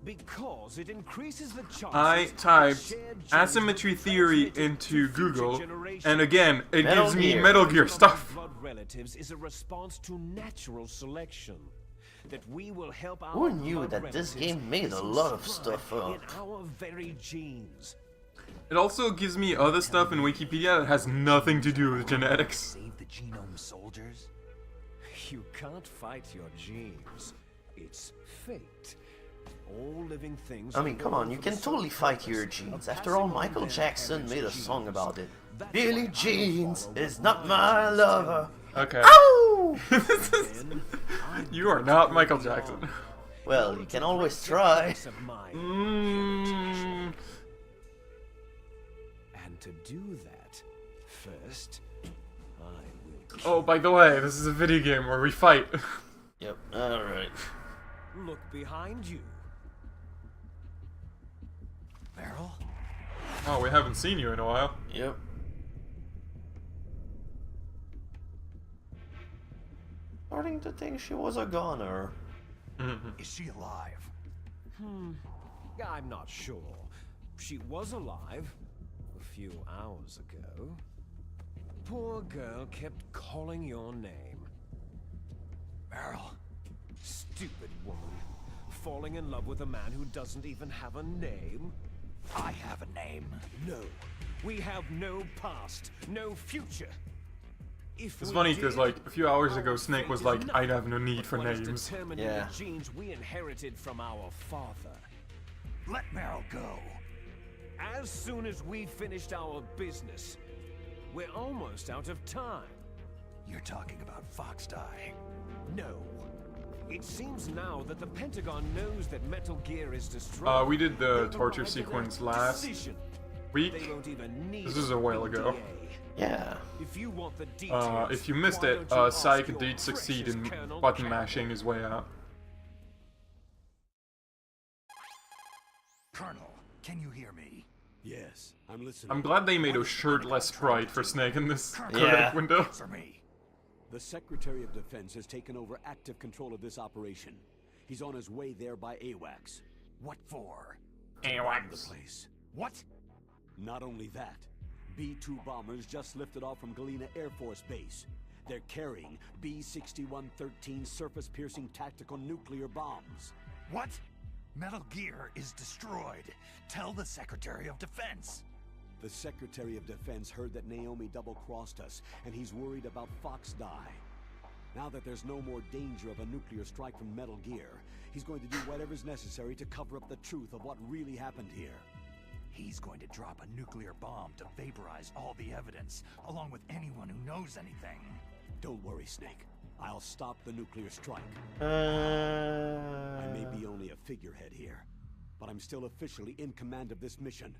D: Because it increases the chances
A: I
D: that
A: typed
D: shared genes
A: asymmetry
D: will be
A: theory
D: transmitted
A: into
D: to future
A: Google,
D: generations.
A: and again, it
B: Metal
A: gives me
B: Gear.
A: Metal Gear stuff.
D: Blood relatives is a response to natural selection. That we will help our
B: Who knew
D: blood
B: that this
D: relatives
B: game made
D: is
B: a lot of
D: inscribed
B: stuff up?
D: in our very genes.
A: It also gives me other stuff in Wikipedia that has nothing to do with genetics.
E: Save the genome soldiers?
D: You can't fight your genes. It's fate. All living things.
B: I mean, come on, you can totally fight your genes. After all, Michael Jackson made a song about it. Billie Jeans is not my lover.
A: Okay.
B: Ow!
A: You are not Michael Jackson.
B: Well, you can always try.
A: Mm.
D: And to do that, first, I will
A: Oh, by the way, this is a video game where we fight.
B: Yep, alright.
D: look behind you.
E: Meryl?
A: Oh, we haven't seen you in a while.
B: Yep. Starting to think she was a goner.
E: Is she alive?
D: I'm not sure. She was alive a few hours ago. Poor girl kept calling your name.
E: Meryl?
D: Stupid woman. Falling in love with a man who doesn't even have a name?
E: I have a name.
D: No. We have no past, no future. If
A: It's
D: we
A: funny because,
D: did,
A: like, a few hours
D: our
A: ago, Snake was
D: fate
A: like,
D: is
A: "I
D: nothing
A: have no need
D: but
A: for
D: what is
A: names."
D: determined in
B: Yeah.
D: the genes we inherited from our father.
E: Let Meryl go.
D: As soon as we finished our business, we're almost out of time.
E: You're talking about Fox Die.
D: No. It seems now that the Pentagon knows that Metal Gear is destroyed.
A: We did the
D: They've
A: torture
D: arrived at a
A: sequence last
D: decision.
A: week.
D: They don't even need
A: This is a while ago.
D: NDA.
B: Yeah.
D: If you want the details,
A: If you missed
D: why
A: it,
D: don't you ask
A: Psych
D: your
A: did succeed
D: precious
A: in
D: Colonel
A: button
D: Campbell?
A: mashing his way out.
E: Colonel, can you hear me?
F: Yes, I'm listening.
A: I'm glad they made a shirtless sprite for Snake in this
B: Yeah.
A: codec window.
E: Answer me.
F: The Secretary of Defense has taken over active control of this operation. He's on his way there by AWACS.
E: What for?
F: The place.
E: What?
F: Not only that, B-2 bombers just lifted off from Galena Air Force Base. They're carrying B-6113 surface-piercing tactical nuclear bombs.
E: What? Metal Gear is destroyed. Tell the Secretary of Defense.
F: The Secretary of Defense heard that Naomi double-crossed us, and he's worried about Fox Die. Now that there's no more danger of a nuclear strike from Metal Gear, he's going to do whatever's necessary to cover up the truth of what really happened here.
E: He's going to drop a nuclear bomb to vaporize all the evidence, along with anyone who knows anything.
F: Don't worry, Snake. I'll stop the nuclear strike. I may be only a figurehead here, but I'm still officially in command of this mission.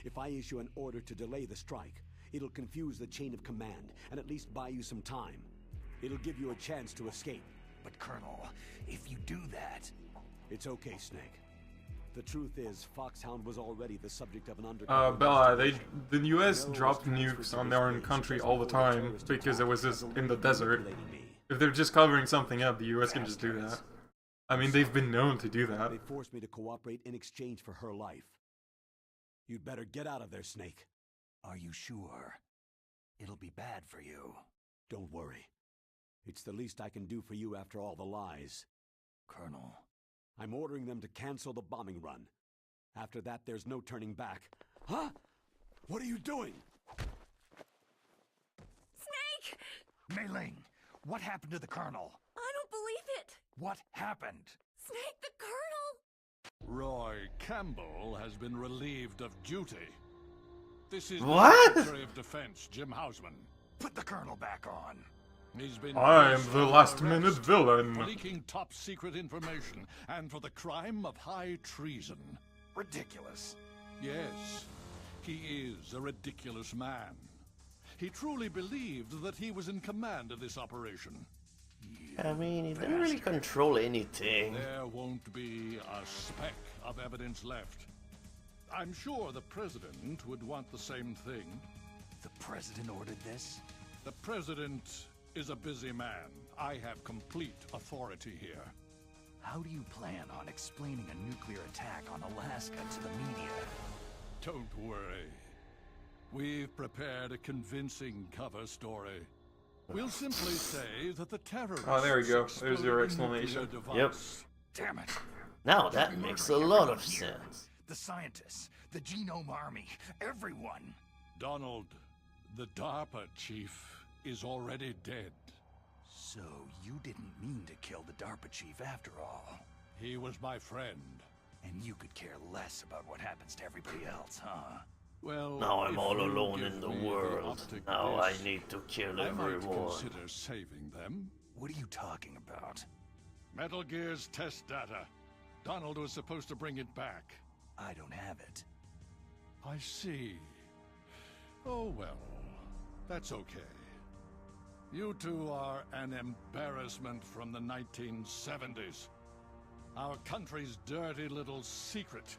F: If I issue an order to delay the strike, it'll confuse the chain of command and at least buy you some time. It'll give you a chance to escape.
E: But Colonel, if you do that...
F: It's okay, Snake. The truth is, Foxhound was already the subject of an undercover
A: Bella,
F: investigation.
A: the US dropped nukes on their own country all the time because it was just in the desert. If they're just covering something up, the US can just do that. I mean, they've been known to do that.
F: They forced me to cooperate in exchange for her life. You'd better get out of there, Snake.
E: Are you sure? It'll be bad for you.
F: Don't worry. It's the least I can do for you after all the lies.
E: Colonel.
F: I'm ordering them to cancel the bombing run. After that, there's no turning back. Huh? What are you doing?
I: Snake!
E: Mei Ling, what happened to the Colonel?
I: I don't believe it!
E: What happened?
I: Snake, the Colonel!
J: Roy Campbell has been relieved of duty. This is
B: What?
J: the Secretary of Defense, Jim Hausman.
E: Put the Colonel back on.
J: He's been
A: I am
J: placed
A: the
J: under
A: last-minute
J: arrest
A: villain.
J: for leaking top-secret information and for the crime of high treason.
E: Ridiculous.
J: Yes, he is a ridiculous man. He truly believed that he was in command of this operation.
B: I mean, he didn't really control anything.
J: There won't be a speck of evidence left. I'm sure the President would want the same thing.
E: The President ordered this?
J: The President is a busy man. I have complete authority here.
E: How do you plan on explaining a nuclear attack on Alaska to the media?
J: Don't worry. We've prepared a convincing cover story. We'll simply say that the terrorists...
A: Oh, there we go. There's your
J: exploded a
A: explanation.
J: nuclear device.
E: Damn it!
B: Now that makes a lot of sense.
E: The scientists, the Genome Army, everyone.
J: Donald, the DARPA chief, is already dead.
E: So you didn't mean to kill the DARPA chief after all.
J: He was my friend.
E: And you could care less about what happens to everybody else, huh?
J: Well,
B: Now I'm
J: if
B: all
J: you
B: alone
J: give
B: in the
J: me
B: world.
J: optic
B: Now I
J: disc,
B: need to kill
J: I might
B: everyone.
J: consider saving them.
E: What are you talking about?
J: Metal Gear's test data. Donald was supposed to bring it back.
E: I don't have it.
J: I see. Oh well, that's okay. You two are an embarrassment from the 1970s. Our country's dirty little secret.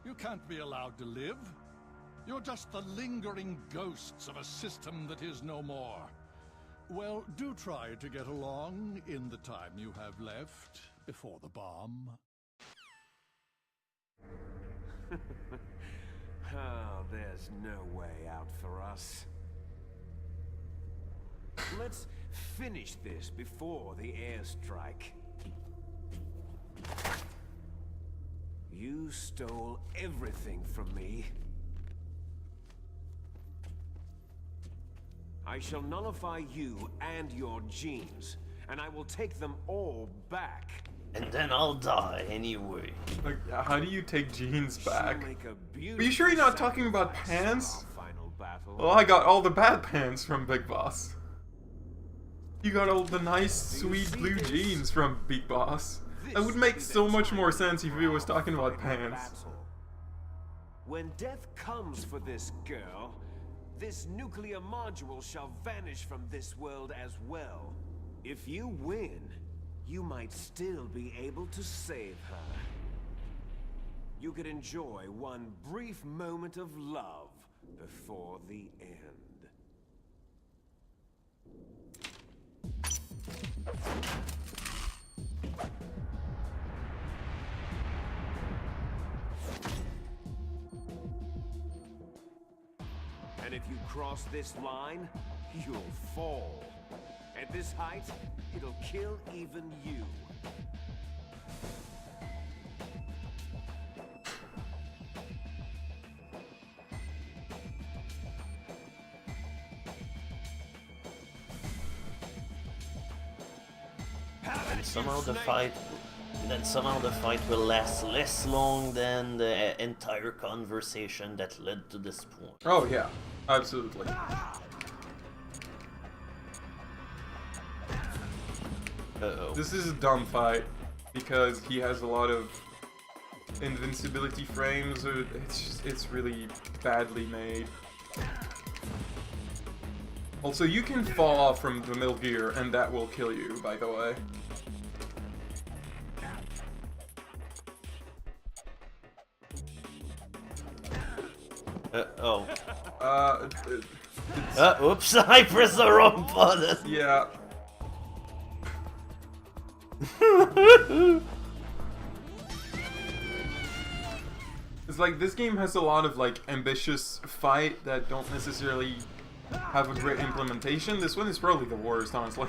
J: You can't be allowed to live. You're just the lingering ghosts of a system that is no more. Well, do try to get along in the time you have left before the bomb.
D: Oh, there's no way out for us. Let's finish this before the airstrike. You stole everything from me. I shall nullify you and your genes, and I will take them all back.
B: And then I'll die anyway.
A: Like, how do you take genes back?
D: She'll make a
A: Are you sure you're not talking about
D: sacrifice
A: pants?
D: in our final battle.
A: Well, I got all the bad pants from Big Boss. You got all the nice, sweet blue jeans from Big Boss. That would make so much more sense if he was talking about pants.
D: When death comes for this girl, this nuclear module shall vanish from this world as well. If you win, you might still be able to save her. You could enjoy one brief moment of love before the end. And if you cross this line, you'll fall. At this height, it'll kill even you.
B: And somehow the fight will last less long than the entire conversation that led to this point.
A: Oh yeah, absolutely.
B: Uh-oh.
A: This is a dumb fight because he has a lot of invincibility frames. It's really badly made. Also, you can fall off from the Metal Gear and that will kill you, by the way.
B: Oh.
A: Oops,
B: I pressed the wrong button.
A: Yeah. It's like this game has a lot of like ambitious fight that don't necessarily have a great implementation. This one is probably the worst, honestly.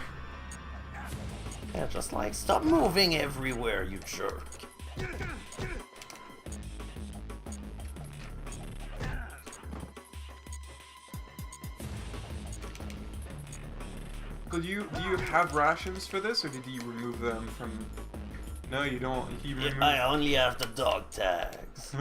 B: Yeah, just like, stop moving everywhere, you jerk.
A: Do you have rations for this, or did you remove them from? No, you don't. He removed.
B: Yeah, I only have the dog tags.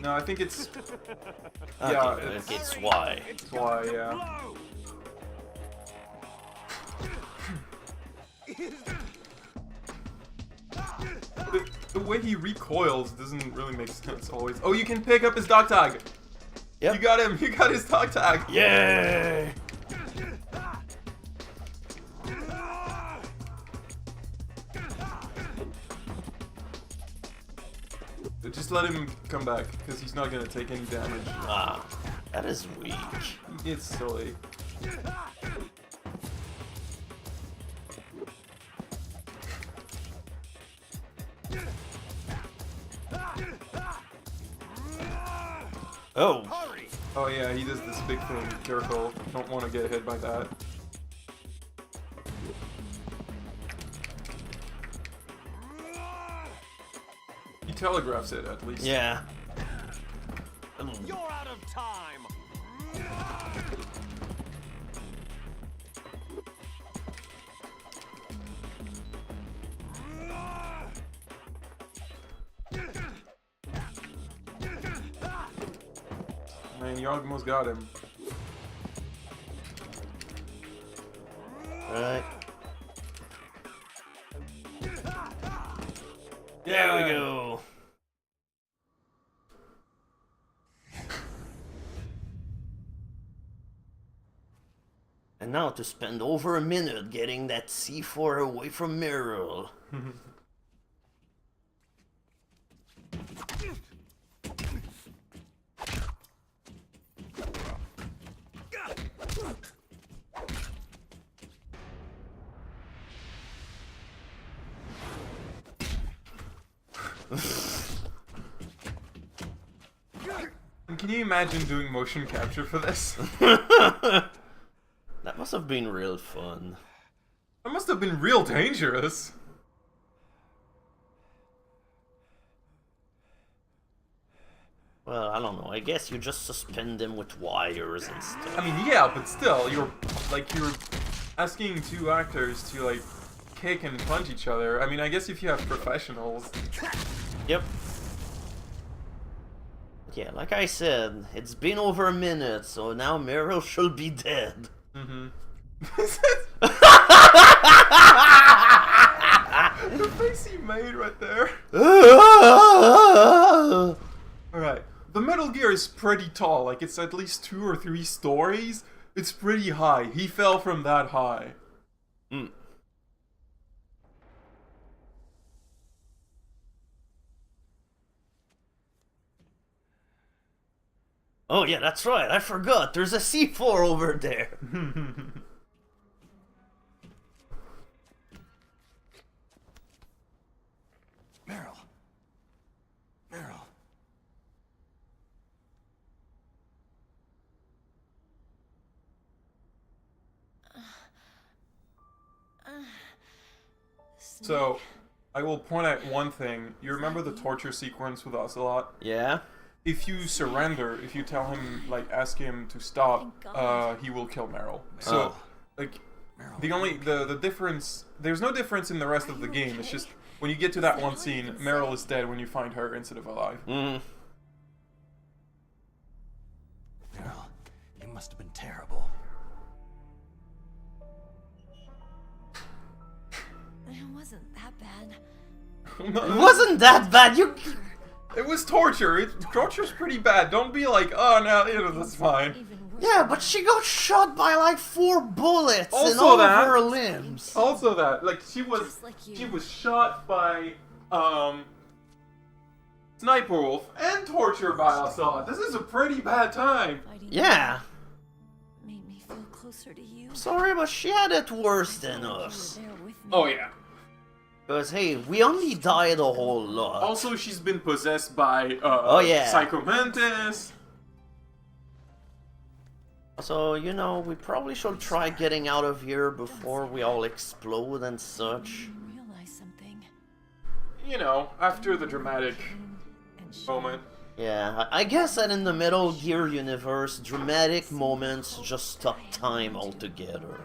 A: No, I think it's.
B: Yeah,
A: okay,
B: it's Y.
A: It's Y, yeah. The way he recoils doesn't really make sense always. Oh, you can pick up his dog tag!
B: Yep.
A: You got him! You got his dog tag!
B: Yay!
A: Just let him come back, because he's not gonna take any damage.
B: Ah, that is weak.
A: It's silly.
B: Oh.
A: Oh yeah, he does this big thing. Careful. Don't want to get hit by that. He telegraphs it, at least.
B: Yeah.
D: You're out of time!
A: Man, you almost got him.
B: Alright. There we go. And now to spend over a minute getting that C4 away from Meryl.
A: Can you imagine doing motion capture for this?
B: That must have been real fun.
A: That must have been real dangerous.
B: Well, I don't know. I guess you just suspend them with wires and stuff.
A: I mean, yeah, but still, you're asking two actors to like kick and punch each other. I mean, I guess if you have professionals.
B: Yep. Yeah, like I said, it's been over a minute, so now Meryl should be dead.
A: Mm-hmm. The face he made right there. Alright. The Metal Gear is pretty tall, like it's at least 2 or 3 stories. It's pretty high. He fell from that high.
B: Mm. Oh yeah, that's right, I forgot. There's a C4 over there.
F: Meryl. Meryl.
A: So, I will point out one thing. You remember the torture sequence with Ocelot?
B: Yeah?
A: If you surrender, if you tell him, like, ask him to stop, he will kill Meryl. So, like, the difference, there's no difference in the rest of the game. It's just, when you get to that one scene, Meryl is dead when you find her instead of alive.
B: Mm.
F: Meryl, you must have been terrible.
I: It wasn't that bad.
B: It wasn't that bad, you...
A: It was torture. Torture's pretty bad. Don't be like, oh no, that's fine.
B: Yeah, but she got shot by like 4 bullets in
A: Also
B: all
A: that-
B: of her limbs.
A: Also that, like, she was
I: Just like you.
A: she was shot by Sniper Wolf and tortured by Assad. This is a pretty bad time.
I: Fighting
B: Yeah.
I: made me feel closer to you.
B: Sorry, but she had it worse than
I: You were
B: us.
I: there with me.
A: Oh yeah.
B: Because, hey, we only died a whole lot.
A: Also, she's been possessed by
B: Oh, yeah.
A: Psycho Mantis.
B: So, you know, we probably should try getting out of here before we all explode and such.
I: I realized something.
A: You know, after the dramatic
I: And she
A: moment.
B: Yeah, I guess that in the Metal Gear universe, dramatic moments just stop time altogether.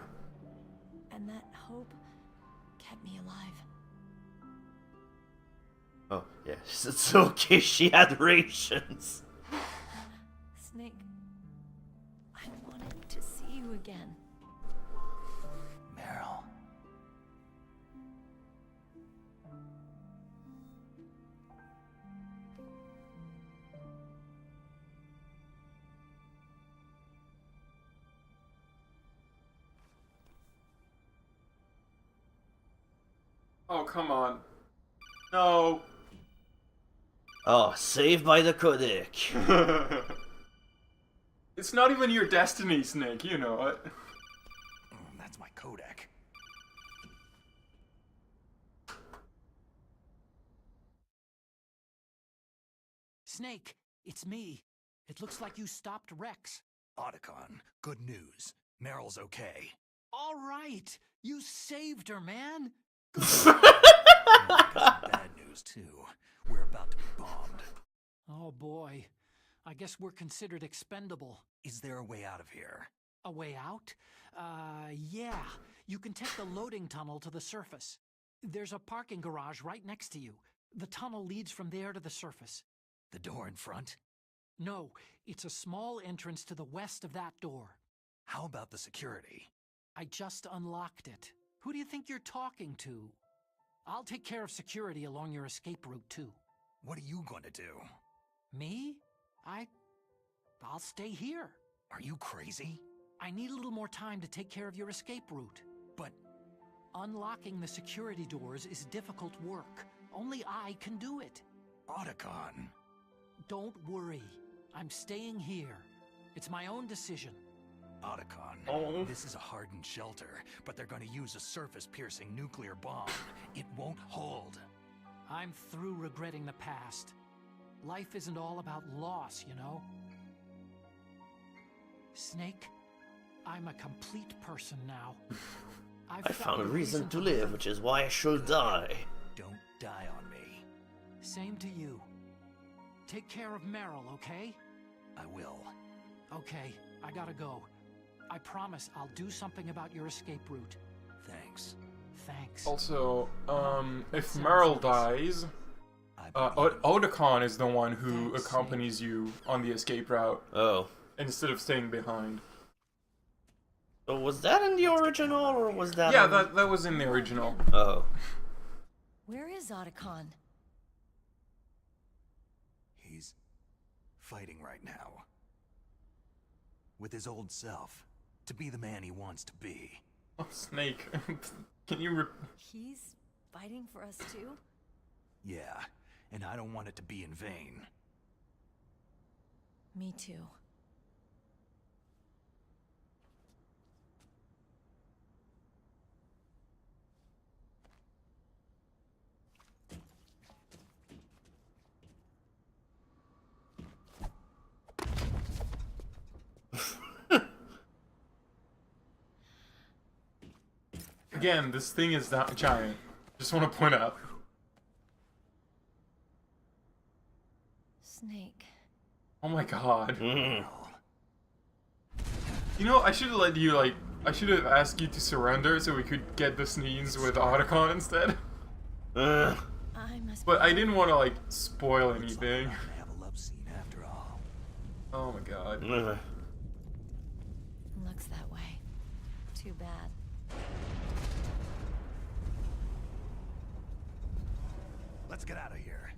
I: and that hope kept me alive.
B: Oh, yes, it's okay, she had rations.
I: Snake, I wanted to see you again.
E: Meryl.
A: Oh, come on. No.
B: Oh, saved by the codec.
A: It's not even your destiny, Snake, you know it.
E: That's my Kodak.
G: Snake, it's me. It looks like you stopped Rex.
E: Otacon, good news. Meryl's okay.
G: All right, you saved her, man.
E: Bad news, too. We're about to be bombed.
G: Oh boy, I guess we're considered expendable.
E: Is there a way out of here?
G: A way out? Yeah. You can take the loading tunnel to the surface. There's a parking garage right next to you. The tunnel leads from there to the surface.
E: The door in front?
G: No, it's a small entrance to the west of that door.
E: How about the security?
G: I just unlocked it. Who do you think you're talking to? I'll take care of security along your escape route, too.
E: What are you going to do?
G: Me? I'll stay here.
E: Are you crazy?
G: I need a little more time to take care of your escape route.
E: But
G: Unlocking the security doors is difficult work. Only I can do it.
E: Otacon.
G: Don't worry. I'm staying here. It's my own decision.
E: Otacon,
A: Oh.
E: this is a hardened shelter, but they're going to use a surface-piercing nuclear bomb. It won't hold.
G: I'm through regretting the past. Life isn't all about loss, you know? Snake, I'm a complete person now.
B: I found a reason to live, which is why I should die.
E: Don't die on me.
G: Same to you. Take care of Meryl, okay?
E: I will.
G: Okay, I gotta go. I promise I'll do something about your escape route.
E: Thanks.
G: Thanks.
A: Also, if Meryl dies, Otacon is the one who
G: Thanks,
A: accompanies you on the escape route
B: Oh.
A: instead of staying behind.
B: So was that in the original, or was that...
A: Yeah,
B: on-
A: that was in the original.
B: Oh.
I: Where is Otacon?
E: He's fighting right now. With his old self. To be the man he wants to be.
A: Oh, Snake. Can you
I: He's fighting for us too?
E: Yeah, and I don't want it to be in vain.
I: Me too.
A: Again, this thing is not giant. Just want to point out.
I: Snake.
A: Oh my god.
B: Mm.
A: You know, I should have let you, like, I should have asked you to surrender so we could get the sneeze with Otacon instead.
B: Uh,
I: I must
A: But
I: be
A: I didn't want to, like, spoil anything.
E: They have a love scene after all.
A: Oh my god.
I: Looks that way. Too bad.
E: Let's get out of here.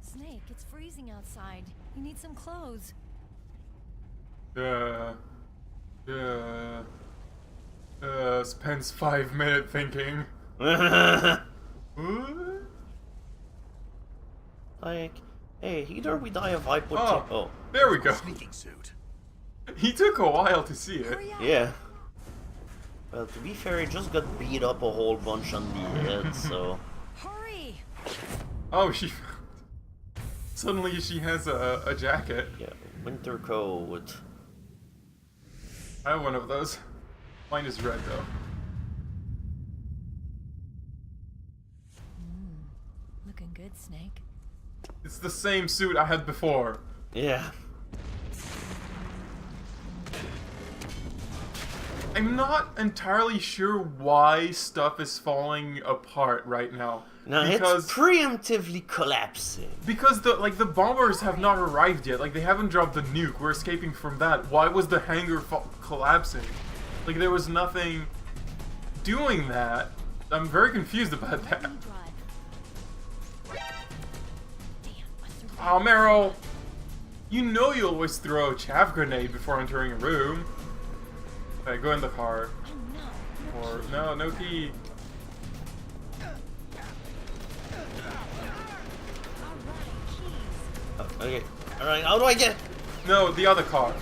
I: Snake, it's freezing outside. You need some clothes.
A: Spends 5 minutes thinking.
B: Like, hey, either we die of hypothermia.
A: Oh, there we go.
F: Sneaking suit.
A: He took a while to see it.
B: Yeah. Well, to be fair, he just got beat up a whole bunch on the head, so.
I: Hurry!
A: Oh, suddenly she has a jacket.
B: Yeah, winter coat.
A: I have one of those. Mine is red though.
I: Looking good, Snake.
A: It's the same suit I had before.
B: Yeah.
A: I'm not entirely sure why stuff is falling apart right now.
B: No,
A: because
B: it's preemptively collapsing.
A: Because the bombers have not arrived yet. Like, they haven't dropped the nuke. We're escaping from that. Why was the hangar collapsing? Like, there was nothing doing that. I'm very confused about that. Oh, Meryl! You know you always throw a chaff grenade before entering a room. Alright, go in the car. Or, no key.
B: Okay, alright, how do I get?
A: No, the other car.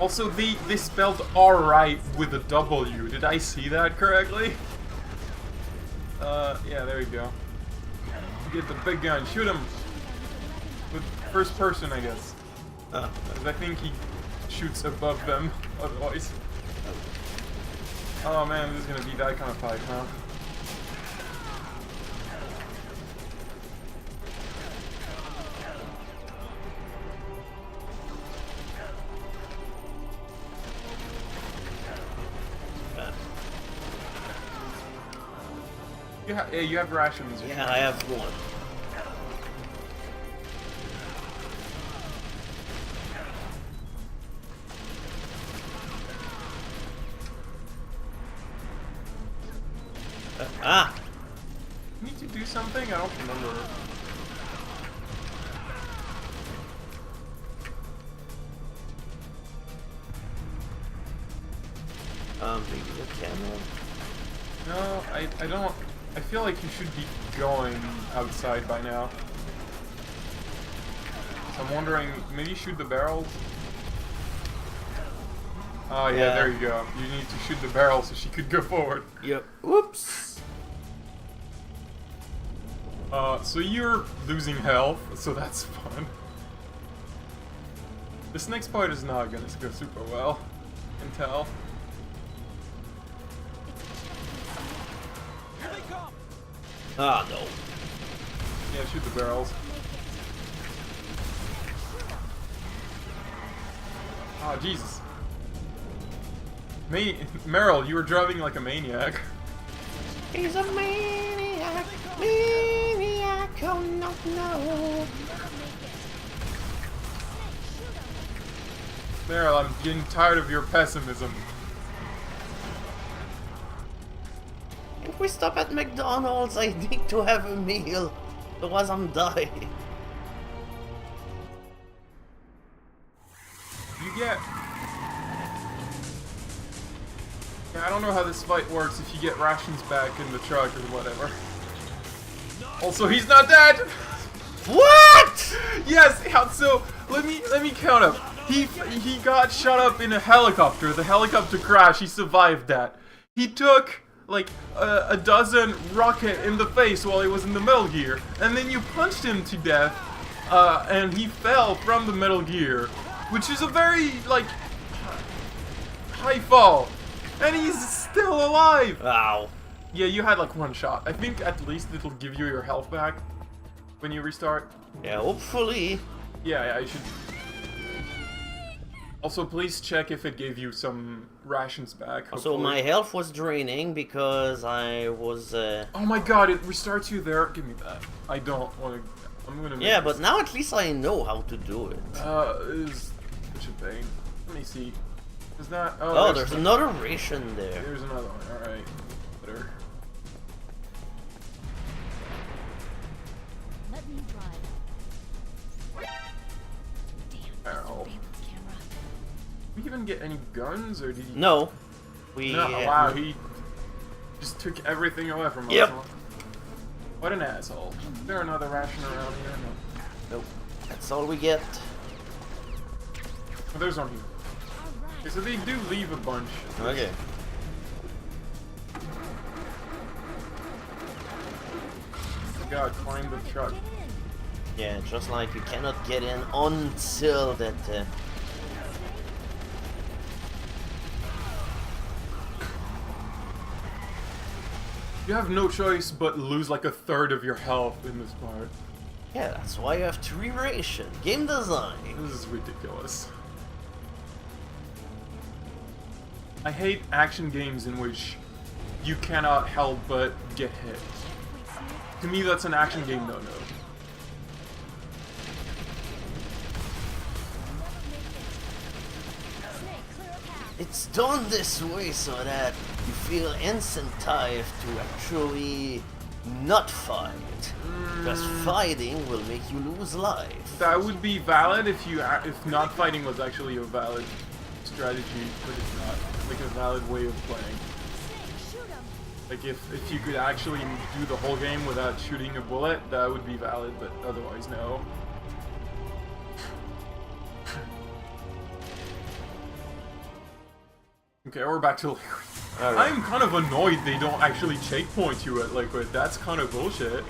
A: Also, they spelled alright with a W. Did I see that correctly? Yeah, there you go. Get the big gun, shoot him! With first person, I guess. Because I think he shoots above them, otherwise. Oh man, this is gonna be that kind of fight, huh? Yeah, you have rations.
B: Yeah, I have one.
A: Need to do something? I don't remember.
B: Maybe the camera?
A: No, I don't. I feel like you should be going outside by now. So I'm wondering, maybe shoot the barrels? Oh yeah, there you go. You need to shoot the barrel so she could go forward.
B: Yep. Whoops.
A: So you're losing health, so that's fun. This next part is not gonna go super well. I can tell.
B: Ah, no.
A: Yeah, shoot the barrels. Oh, Jesus. Meryl, you were driving like a maniac.
B: He's a maniac, maniac, oh no.
A: Meryl, I'm getting tired of your pessimism.
B: If we stop at McDonald's, I need to have a meal. Otherwise, I'm dying.
A: You get... Yeah, I don't know how this fight works if you get rations back in the truck or whatever. Also, he's not dead!
B: What?
A: Yes, so let me count up. He got shot up in a helicopter. The helicopter crashed. He survived that. He took like a dozen rocket in the face while he was in the Metal Gear, and then you punched him to death, and he fell from the Metal Gear, which is a very like high fall, and he's still alive.
B: Wow.
A: Yeah, you had like one shot. I think at least it'll give you your health back when you restart.
B: Yeah, hopefully.
A: Yeah, I should. Also, please check if it gave you some rations back. Hopefully.
B: So my health was draining because I was.
A: Oh my God! It restarts you there. Give me that. I don't want to. I'm gonna.
B: Yeah, but now at least I know how to do it.
A: Is such a pain. Let me see. Is that?
B: Oh, there's another ration there.
A: There's another one. All right. Better.
I: Let me drive. Damn,
A: Ow.
I: camera.
A: we even get any guns, or did he?
B: No.
A: No, wow, he just took everything away from us.
B: Yep.
A: Huh? What an asshole. Is there another ration around here? No.
B: Nope. That's all we get.
A: Oh, there's one here. Okay, so they do leave a bunch.
B: Okay.
A: God, climb the truck.
B: Yeah, just like you cannot get in until that.
A: You have no choice but lose like a third of your health in this part.
B: Yeah, that's why you have to re-ration. Game design.
A: This is ridiculous. I hate action games in which you cannot help but get hit. To me, that's an action game no-no.
B: It's done this way so that you feel incentivized to actually not fight. Because fighting will make you lose life.
A: That would be valid if if not fighting was actually a valid strategy, but it's not. Like a valid way of playing. Like if you could actually do the whole game without shooting a bullet, that would be valid, but otherwise no. Okay, we're back to Liquid.
B: Right.
A: I'm kind of annoyed they don't actually checkpoint you at Liquid. That's kind of bullshit.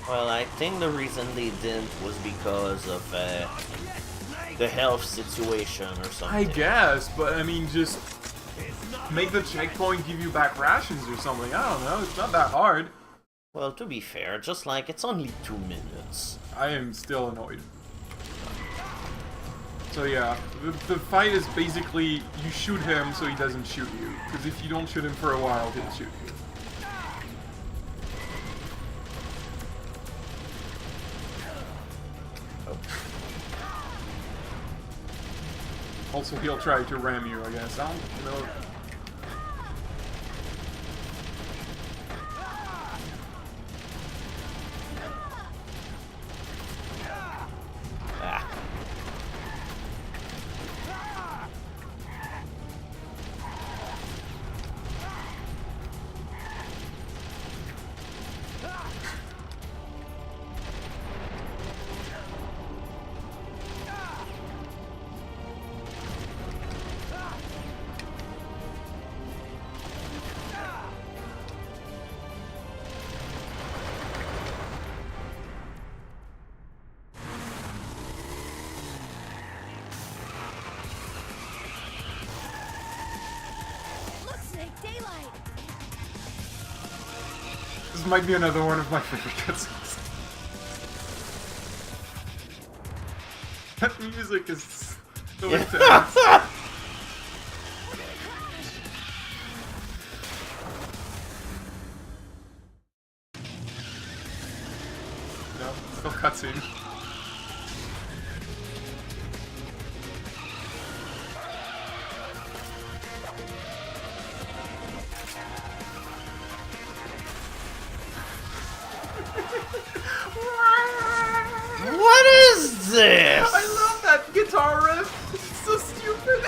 B: Well, I think the reason they didn't was because of the health situation or something.
A: I guess, but I mean, just make the checkpoint give you back rations or something. I don't know. It's not that hard.
B: Well, to be fair, just like it's only 2 minutes.
A: I am still annoyed. So yeah, the fight is basically you shoot him so he doesn't shoot you. Because if you don't shoot him for a while, he'll shoot you. Also, he'll try to ram you, I guess. I don't know. This might be another one of my favorite cutscenes. That music is so intense. No, still cutscene.
B: What is this?
A: I love that guitar riff. It's so stupid.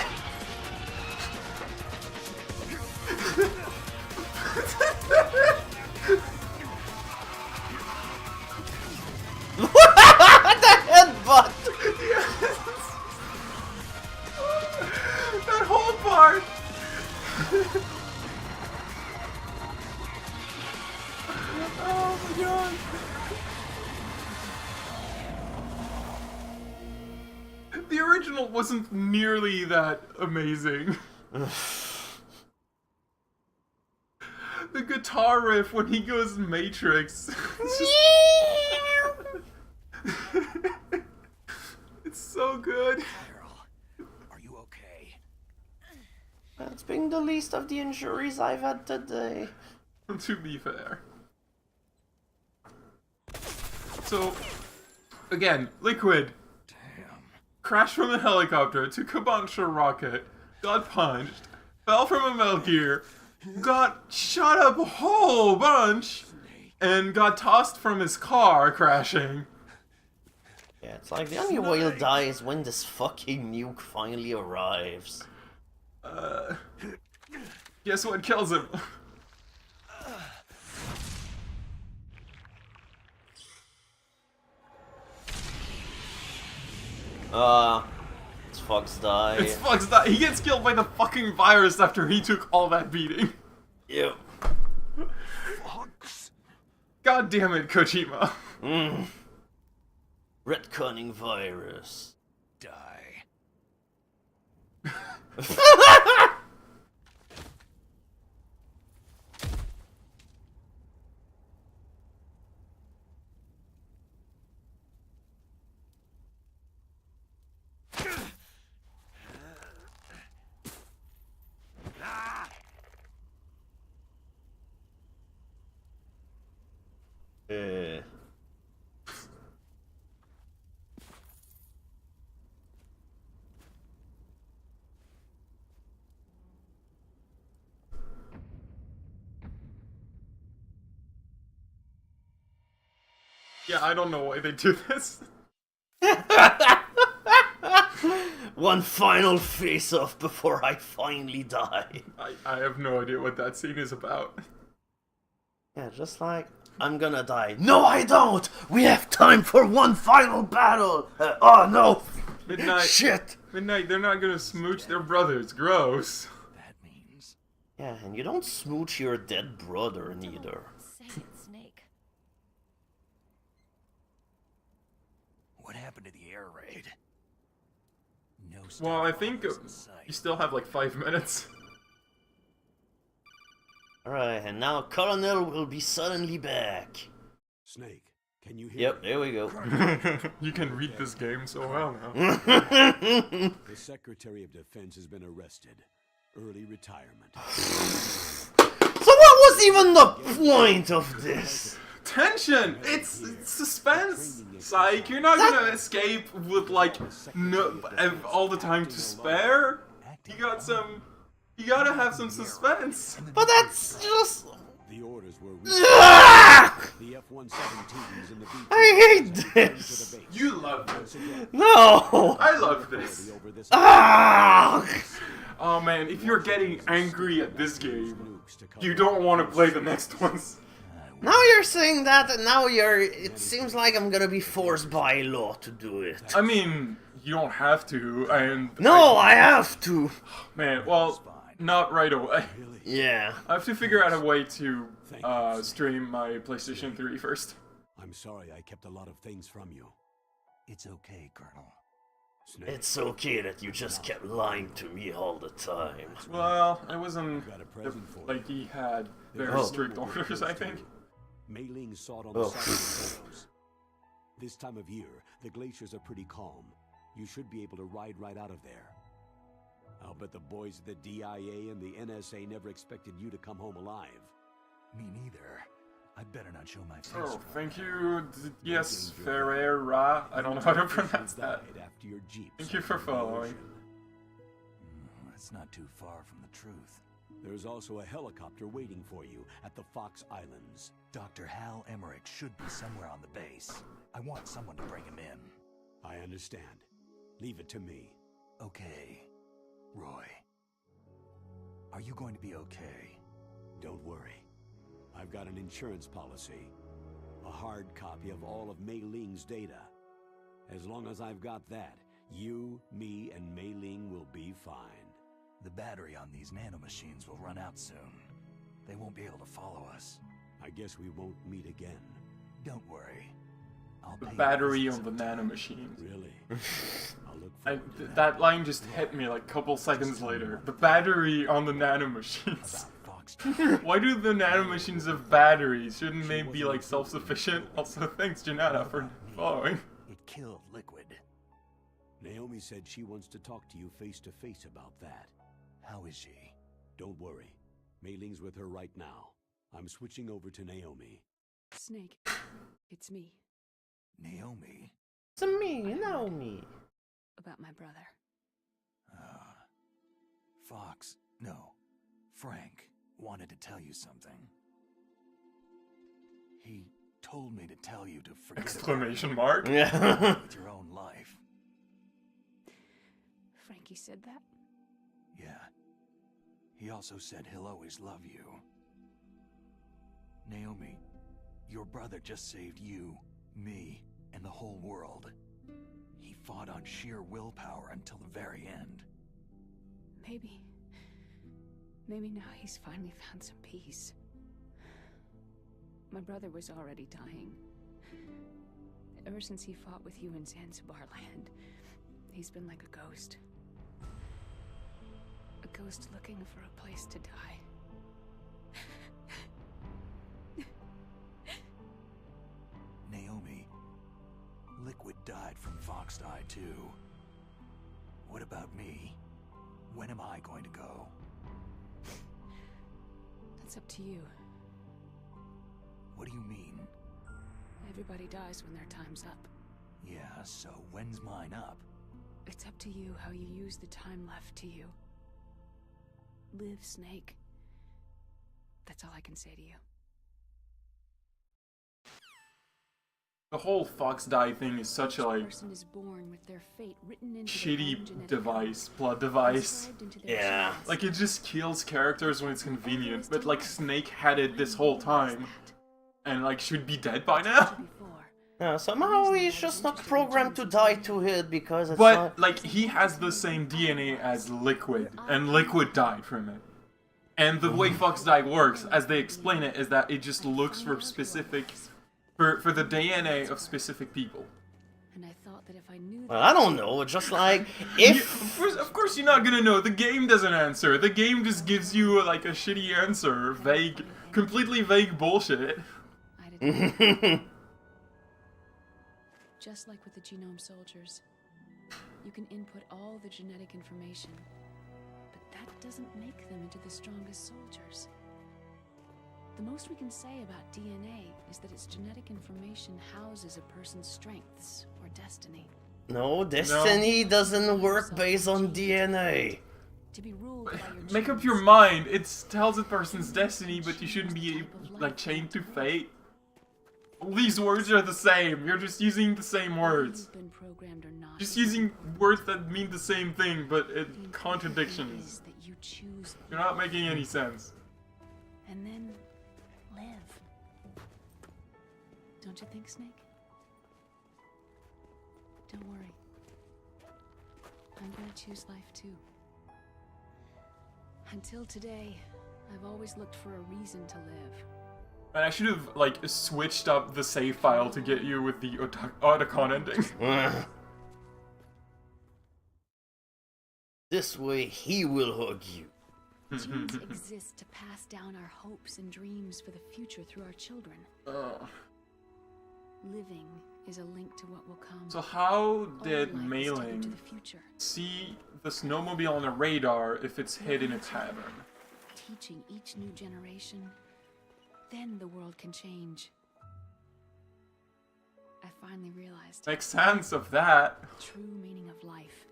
B: The headbutt!
A: Yes. That whole part. Oh my god. The original wasn't nearly that amazing. The guitar riff when he goes Matrix. It's just... It's so good.
E: Are you okay?
B: That's been the least of the injuries I've had today.
A: To be fair. So, again, Liquid. Crashed from a helicopter, took a bunch of rocket, got punched, fell from a Metal Gear, got shot up a whole bunch, and got tossed from his car crashing.
B: Yeah, it's like the only way he'll die is when this fucking nuke finally arrives.
A: Guess what kills him?
B: It's Fox die.
A: It's Fox die. He gets killed by the fucking virus after he took all that beating.
B: Yep.
A: Fox. God damn it, Kojima.
B: Retconning virus.
E: Die.
A: Yeah, I don't know why they do this.
B: One final face-off before I finally die.
A: I have no idea what that scene is about.
B: Yeah, just like, I'm gonna die. No, I don't! We have time for one final battle! Oh no!
A: Midnight.
B: Shit!
A: Midnight, they're not gonna smooch their brothers. Gross.
E: That means...
B: Yeah, and you don't smooch your dead brother, neither.
I: Say it, Snake.
E: What happened to the air raid? No.
A: Well, I think you still have like 5 minutes.
B: Alright, and now Colonel will be suddenly back.
F: Snake, can you hear
B: Yep,
F: me?
B: there we go.
A: You can read this game so well now.
F: The Secretary of Defense has been arrested. Early retirement.
B: So what was even the point of this?
A: Tension! It's suspense! Psych, you're not gonna escape with like all the time to spare. You gotta have some suspense.
B: But that's just...
F: The orders were the F-117s and the B-2s
B: I hate this!
A: You love this.
B: No!
A: I love this.
B: Ah!
A: Oh man, if you're getting angry at this game, you don't want to play the next ones.
B: Now you're saying that, and now it seems like I'm gonna be forced by law to do it.
A: I mean, you don't have to, and...
B: No, I have to!
A: Man, well, not right away.
B: Yeah.
A: I have to figure out a way to stream my PlayStation 3 first.
F: I'm sorry I kept a lot of things from you.
E: It's okay, Colonel.
F: Snake.
B: It's okay that you just kept lying to me all the time.
A: Well, I wasn't...
F: Got a present for you.
A: Like, he had very strict orders, I think.
F: Mei Ling saw it on the side of the photos. This time of year, the glaciers are pretty calm. You should be able to ride right out of there. I'll bet the boys at the DIA and the NSA never expected you to come home alive.
E: Me neither. I better not show my face.
A: Oh, thank you. Yes, Ferreira. I don't know how to pronounce that.
F: After your Jeep.
A: Thank you for following.
E: That's not too far from the truth.
F: There's also a helicopter waiting for you at the Fox Islands.
E: Dr. Hal Emmerich should be somewhere on the base. I want someone to bring him in.
F: I understand. Leave it to me.
E: Okay. Roy. Are you going to be okay?
F: Don't worry. I've got an insurance policy. A hard copy of all of Mei Ling's data. As long as I've got that, you, me, and Mei Ling will be fine.
E: The battery on these nanomachines will run out soon. They won't be able to follow us.
F: I guess we won't meet again.
E: Don't worry. I'll
A: The
E: pay
A: battery
E: you
A: on the nanomachines.
F: Really? I'll look forward to
A: That line just hit me like a couple seconds later. The battery on the nanomachines. Why do the nanomachines have batteries? Shouldn't they be like self-sufficient? Also, thanks Janetta for following.
E: It killed Liquid.
F: Naomi said she wants to talk to you face to face about that.
E: How is she?
F: Don't worry. Mei Ling's with her right now. I'm switching over to Naomi.
K: Snake, it's me.
E: Naomi?
B: It's me, Naomi.
K: About my brother.
E: Fox, no, Frank wanted to tell you something. He told me to tell you to forget
A: Exclamation mark.
B: Yeah.
E: with your own life.
K: Frankie said that?
E: Yeah. He also said he'll always love you. Naomi, your brother just saved you, me, and the whole world. He fought on sheer willpower until the very end.
K: Maybe now he's finally found some peace. My brother was already dying. Ever since he fought with you in Zanzibar land, he's been like a ghost. A ghost looking for a place to die.
E: Naomi, Liquid died from Foxdie too. What about me? When am I going to go?
K: That's up to you.
E: What do you mean?
K: Everybody dies when their time's up.
E: Yeah, so when's mine up?
K: It's up to you how you use the time left to you. Live, Snake. That's all I can say to you.
A: The whole Fox Die thing is such a like
K: Person is born with their fate written into
A: shitty device, plot device.
B: Yeah.
A: Like it just kills characters when it's convenient, but like Snake had it this whole time, and like should be dead by now.
B: Yeah, somehow he's just not programmed to die to it because it's
A: But
B: not...
A: like he has the same DNA as Liquid, and Liquid died from it. And the way Fox Die works, as they explain it, is that it just looks for specific, for the DNA of specific people.
K: And I thought that if I knew
B: Well, I don't know, just like, if...
A: Of course you're not gonna know, the game doesn't answer. The game just gives you like a shitty answer, vague, completely vague bullshit.
K: Just like with the genome soldiers, you can input all the genetic information, but that doesn't make them into the strongest soldiers. The most we can say about DNA is that its genetic information houses a person's strengths or destiny.
B: No, destiny doesn't work based on DNA.
K: To be ruled by your
A: Make up your mind. It tells a person's destiny, but you shouldn't be like chained to fate. All these words are the same. You're just using the same words.
K: been programmed or not.
A: Just using words that mean the same thing, but contradictions.
K: That you choose.
A: You're not making any sense.
K: And then live. Don't you think, Snake? Don't worry. I'm gonna choose life too. Until today, I've always looked for a reason to live.
A: And I should have like switched up the save file to get you with the Otacon ending.
B: This way he will hug you.
K: Genes exist to pass down our hopes and dreams for the future through our children. Living is a link to what will come.
A: So how did
K: All life is
A: Mei
K: tethered to
A: Ling
K: the future,
A: see the snowmobile on a radar if it's hid in a tavern?
K: teaching each new generation. Then the world can change. I finally realized
A: Makes sense of that.
K: the true meaning of life.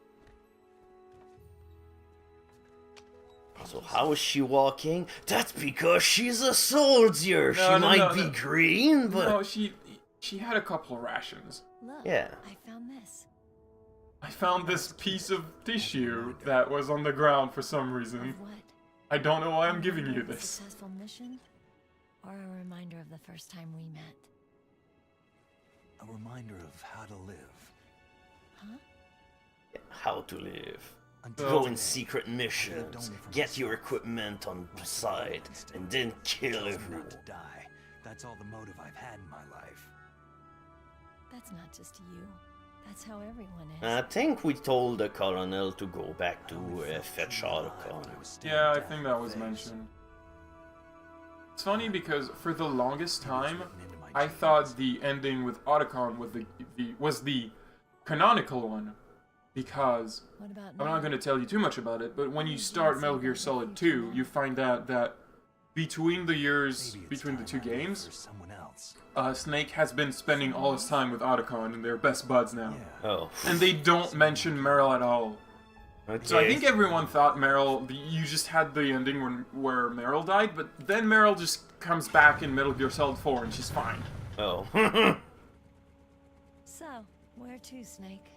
B: So how is she walking? That's because she's a soldier. She might be green, but...
A: No, she had a couple of rations.
I: Look,
B: Yeah.
I: I found this.
A: I found this piece of tissue that was on the ground for some reason.
I: What?
A: I don't know why I'm giving you
I: A
A: this.
I: successful mission? Or a reminder of the first time we met?
E: A reminder of how to live.
I: Huh?
B: How to live.
E: Until
B: Go in
E: today,
B: secret missions, get your equipment on side, and then kill everyone.
E: not to die. That's all the motive I've had in my life.
I: That's not just you. That's how everyone is.
B: I think we told the colonel to go back to fetch Otacon.
A: Yeah, I think that was mentioned. It's funny because for the longest time, I thought the ending with Otacon was the canonical one. Because,
I: What about
A: I'm not going to tell you too much about it, but when you start Metal Gear Solid 2, you find out that between the years, between the two games, Snake has been spending all his time with Otacon, and they're best buds now.
B: Oh.
A: And they don't mention Meryl at all.
B: Okay.
A: So I think everyone thought Meryl, you just had the ending where Meryl died, but then Meryl just comes back in Metal Gear Solid 4 and she's fine.
B: Oh.
I: So, where to, Snake?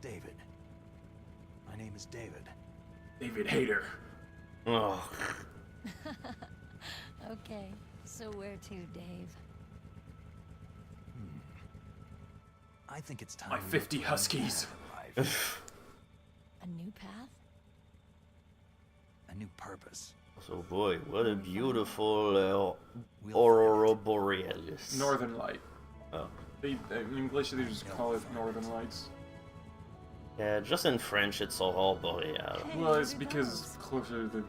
E: David. My name is David.
A: David Hayter.
B: Oh.
I: Okay, so where to, Dave?
E: I think it's time.
A: My 50 huskies.
E: Life.
I: A new path?
E: A new purpose.
B: So boy, what a beautiful aurora borealis.
A: Northern Light.
B: Oh.
A: In English, they just call it Northern Lights.
B: Yeah, just in French, it's aurora boreal.
A: Well, it's because it's closer to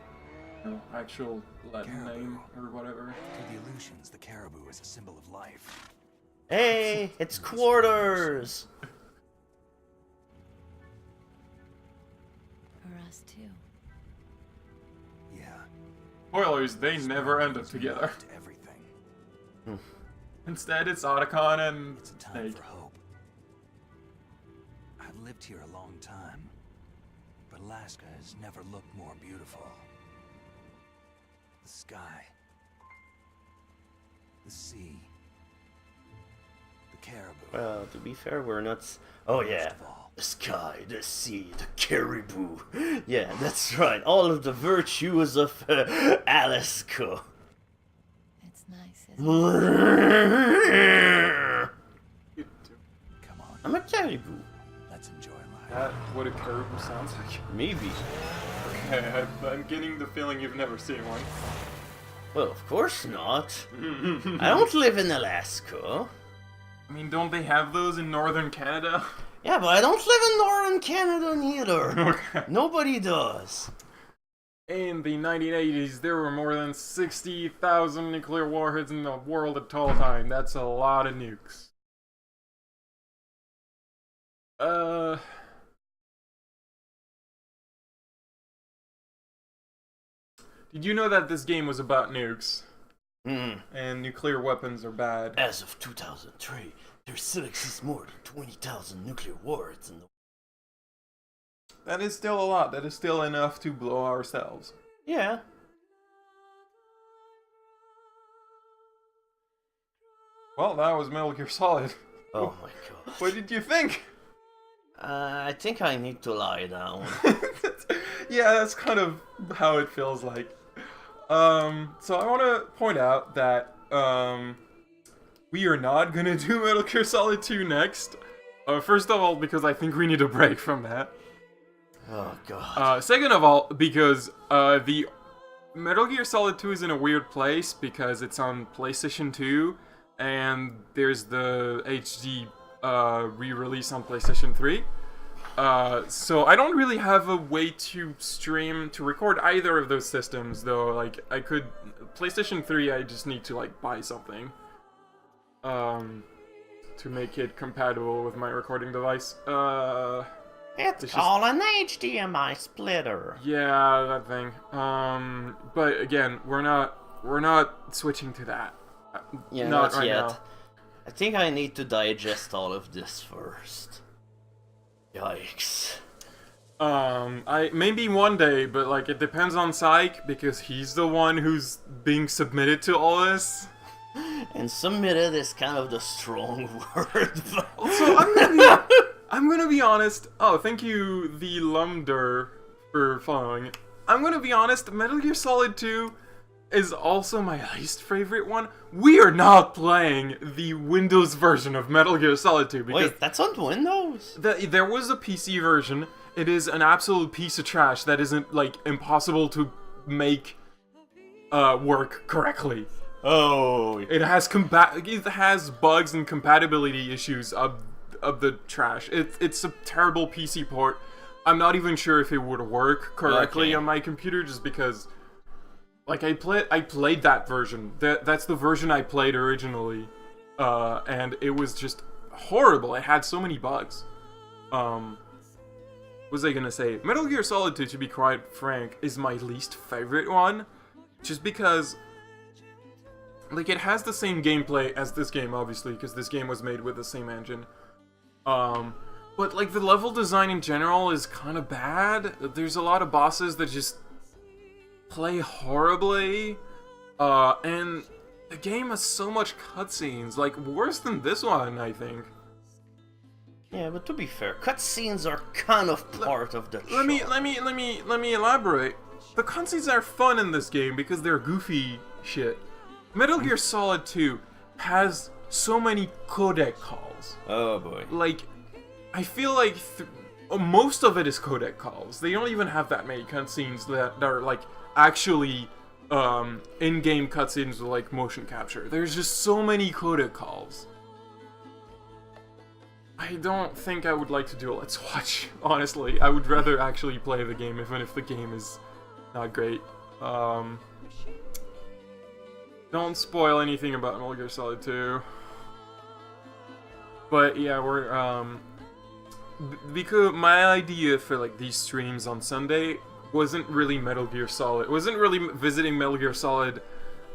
A: the actual Latin name or whatever.
E: To the illusions, the caribou is a symbol of life.
B: Hey, it's quarters!
I: For us too.
E: Yeah.
A: Spoilers, they never end up together.
E: Everything.
A: Instead, it's Otacon and
E: It's a time
A: Snake.
E: for hope. I've lived here a long time, but Alaska has never looked more beautiful. The sky, the sea, the caribou.
B: Well, to be fair, we're not... Oh yeah,
E: Most of all,
B: the sky, the sea, the caribou. Yeah, that's right, all of the virtues of Alaska.
I: It's nice, isn't it?
E: come on,
B: I'm a caribou.
E: let's enjoy life.
A: That what a caribou sounds like.
B: Maybe.
A: Okay, I'm getting the feeling you've never seen one.
B: Well, of course not. I don't live in Alaska.
A: I mean, don't they have those in northern Canada?
B: Yeah, but I don't live in northern Canada neither.
A: Okay.
B: Nobody does.
A: In the 1980s, there were more than 60,000 nuclear warheads in the world at all time. That's a lot of nukes. Did you know that this game was about nukes? And nuclear weapons are bad.
B: As of 2003, there still exists more than 20,000 nuclear warheads in the...
A: That is still a lot. That is still enough to blow ourselves.
B: Yeah.
A: Well, that was Metal Gear Solid.
B: Oh my god.
A: What did you think?
B: I think I need to lie down.
A: Yeah, that's kind of how it feels like. So I want to point out that, we are not gonna do Metal Gear Solid 2 next. First of all, because I think we need a break from that.
B: Oh god.
A: Second of all, because, the Metal Gear Solid 2 is in a weird place because it's on PlayStation 2, and there's the HD, re-release on PlayStation 3. So I don't really have a way to record either of those systems, though. Like, I could... PlayStation 3, I just need to, like, buy something. To make it compatible with my recording device.
B: It's called an HDMI splitter.
A: Yeah, that thing. But again, we're not switching to that.
B: Yeah,
A: not
B: not
A: right
B: yet.
A: now.
B: I think I need to digest all of this first. Yikes.
A: Maybe one day, but like it depends on Psych because he's the one who's being submitted to all this.
B: And submitted is kind of the strong word.
A: So I'm gonna be honest. Oh, thank you, the Lumder, for following. I'm gonna be honest. Metal Gear Solid 2 is also my least favorite one. We are not playing the Windows version of Metal Gear Solid 2 because
B: Wait, that's on Windows?
A: there was a PC version. It is an absolute piece of trash that isn't like impossible to make work correctly.
B: Oh.
A: It has bugs and compatibility issues of the trash. It's a terrible PC port. I'm not even sure if it would work correctly on my computer just because like I played that version. That's the version I played originally. And it was just horrible. It had so many bugs. What was I gonna say? Metal Gear Solid 2, to be quite frank, is my least favorite one. Just because like, it has the same gameplay as this game, obviously, because this game was made with the same engine. But, like, the level design in general is kind of bad. There's a lot of bosses that just play horribly. And The game has so much cutscenes, like worse than this one, I think.
B: Yeah, but to be fair, cutscenes are kind of part of the
A: Let me elaborate. The cutscenes are fun in this game because they're goofy shit. Metal Gear Solid 2 has so many codec calls.
B: Oh boy.
A: Like, I feel like most of it is codec calls. They don't even have that many cutscenes that are like actually in-game cutscenes with like motion capture. There's just so many codec calls. I don't think I would like to do a Let's Watch, honestly. I would rather actually play the game, even if the game is not great. Don't spoil anything about Metal Gear Solid 2. But yeah, we're, because my idea for like these streams on Sunday wasn't really Metal Gear Solid. It wasn't really visiting Metal Gear Solid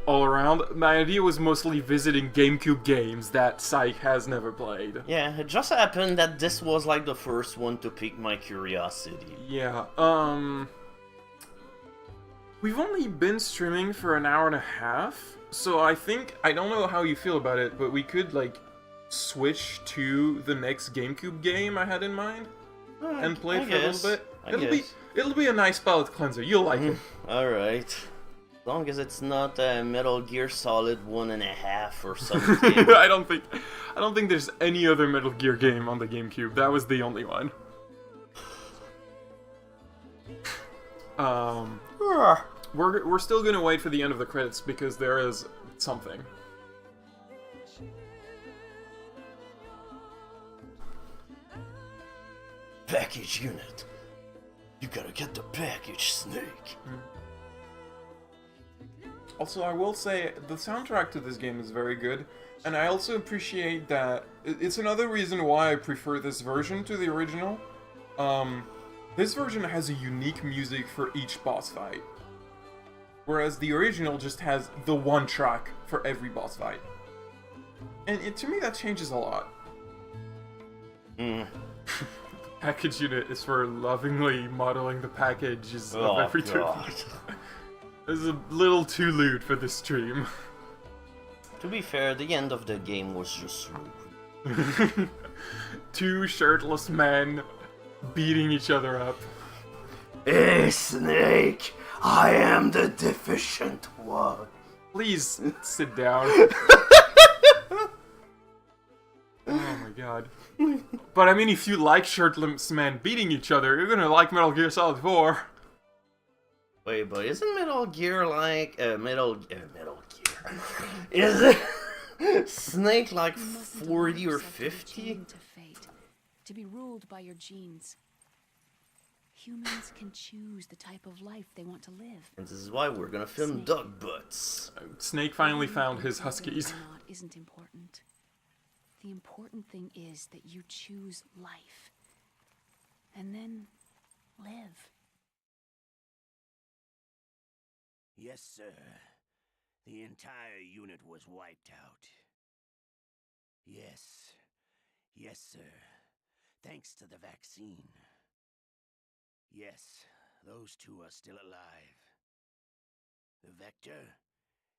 A: all around. My idea was mostly visiting GameCube games that Psych has never played.
B: Yeah, it just happened that this was like the first one to pique my curiosity.
A: Yeah, we've only been streaming for an hour and a half, so I think, I don't know how you feel about it, but we could like switch to the next GameCube game I had in mind and play it for a little bit. It'll be a nice palate cleanser. You'll like it.
B: Alright. As long as it's not Metal Gear Solid 1.5 or something.
A: I don't think there's any other Metal Gear game on the GameCube. That was the only one. We're still gonna wait for the end of the credits because there is something.
B: Package unit. You gotta get the package, Snake.
A: Also, I will say, the soundtrack to this game is very good, and I also appreciate that it's another reason why I prefer this version to the original. This version has a unique music for each boss fight, whereas the original just has the one track for every boss fight. And to me, that changes a lot. Package unit is for lovingly modeling the packages of every turn. This is a little too lewd for this stream.
B: To be fair, the end of the game was just rude.
A: Two shirtless men beating each other up.
B: Hey, Snake! I am the deficient one.
A: Please sit down. Oh my god. But I mean, if you like shirtless men beating each other, you're gonna like Metal Gear Solid 4.
B: Wait, but isn't Metal Gear like Metal Gear? Is it Snake like 40 or 50?
K: To fate, to be ruled by your genes. Humans can choose the type of life they want to live.
B: And this is why we're gonna film dog butts.
A: Snake finally found his huskies.
K: Isn't important. The important thing is that you choose life, and then live.
E: Yes, sir. The entire unit was wiped out. Yes. Yes, sir. Thanks to the vaccine. Yes, those two are still alive. The vector?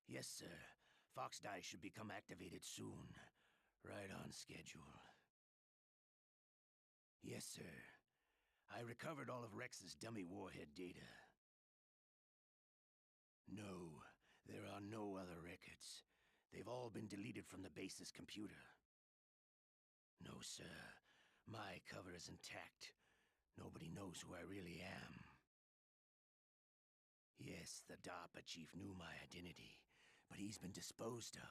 E: Yes, sir. Fox Die should become activated soon. Right on schedule. Yes, sir. I recovered all of Rex's dummy warhead data. No, there are no other records. They've all been deleted from the base's computer. No, sir. My cover is intact. Nobody knows who I really am. Yes, the DARPA chief knew my identity, but he's been disposed of.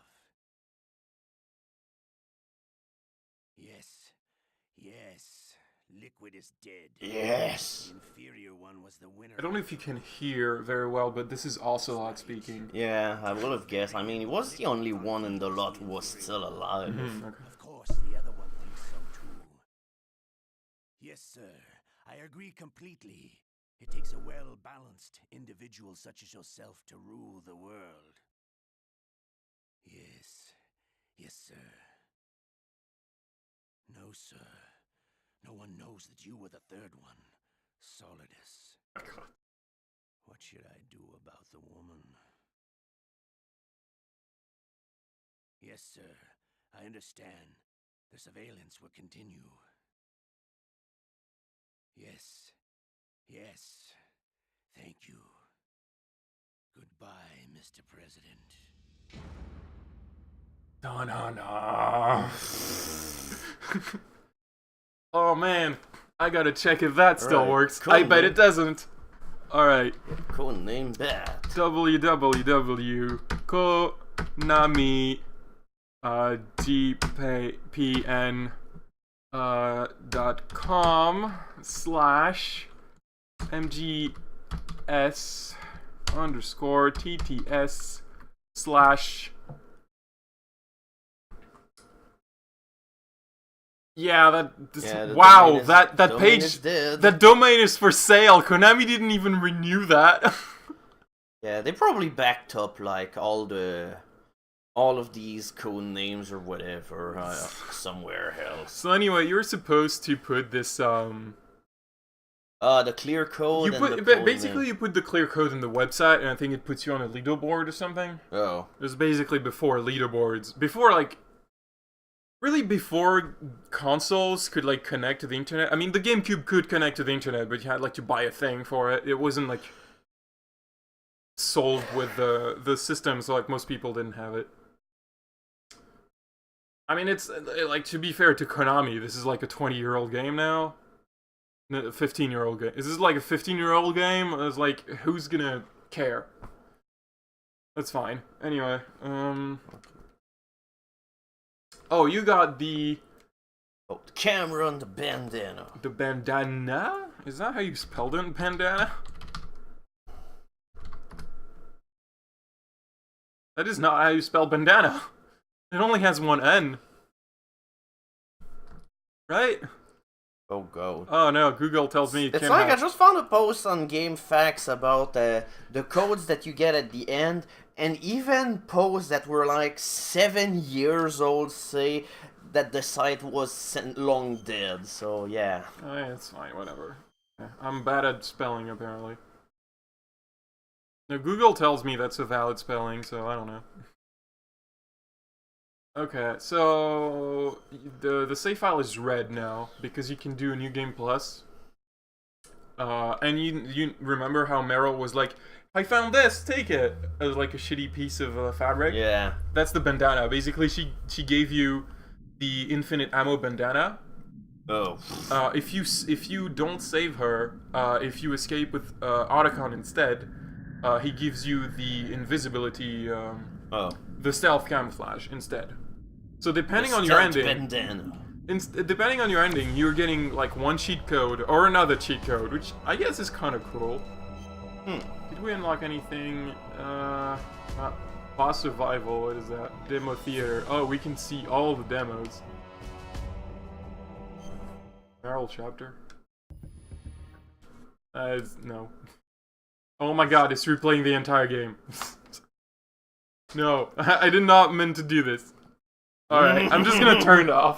E: Yes. Yes. Liquid is dead.
B: Yes.
E: The inferior one was the winner.
A: I don't know if you can hear very well, but this is also loud speaking.
B: Yeah, I would have guessed. I mean, he was the only one in the lot who was still alive.
A: Okay.
E: Of course, the other one thinks so too. Yes, sir. I agree completely. It takes a well-balanced individual such as yourself to rule the world. Yes. Yes, sir. No, sir. No one knows that you were the third one, Solidus. What should I do about the woman? Yes, sir. I understand. The surveillance will continue. Yes. Yes. Thank you. Goodbye, Mr. President.
A: No, no, no. Oh man, I gotta check if that still works.
B: Cool,
A: I bet
B: man.
A: it doesn't. Alright.
B: Cool name that.
A: www.konami dpn .com / MGS _ TTS / Yeah, wow, that page, that domain is for sale. Konami didn't even renew that.
B: Yeah, they probably backed up like all of these code names or whatever somewhere else.
A: So anyway, you're supposed to put this
B: the clear code.
A: Basically you put the clear code in the website, and I think it puts you on a leaderboard or something.
B: Oh.
A: It was basically before leaderboards, really before consoles could like connect to the internet. I mean, the GameCube could connect to the internet, but you had like to buy a thing for it. It wasn't like sold with the system, so like most people didn't have it. I mean, it's like, to be fair to Konami, this is like a 20-year-old game now. No, a 15-year-old game. Is this like a 15-year-old game? It's like, who's gonna care? That's fine. Anyway, oh, you got the
B: camera and the bandana.
A: The bandana? Is that how you spelled it, bandana? That is not how you spell bandana. It only has one N. Right?
B: Oh, God.
A: Oh, no, Google tells me
B: it's like I just found a post on GameFAQs about the codes that you get at the end, and even posts that were like 7 years old say that the site was long dead, so yeah.
A: Oh, yeah, it's fine, whatever. I'm bad at spelling, apparently. Now, Google tells me that's a valid spelling, so I don't know. Okay, so the save file is red now because you can do a new game plus. And you remember how Meryl was like, "I found this, take it," as like a shitty piece of fabric.
B: Yeah.
A: That's the bandana. Basically, she gave you the infinite ammo bandana.
B: Oh.
A: If you don't save her, if you escape with Otacon instead, he gives you the invisibility. The stealth camouflage instead. So depending on your ending, depending on your ending, you're getting like one cheat code or another cheat code, which I guess is kind of cool. Did we unlock anything? Boss survival. What is that? Demo theater. Oh, we can see all the demos. Barrel chapter. No. Oh my God! It's replaying the entire game. No, I did not mean to do this. Alright, I'm just gonna turn it off.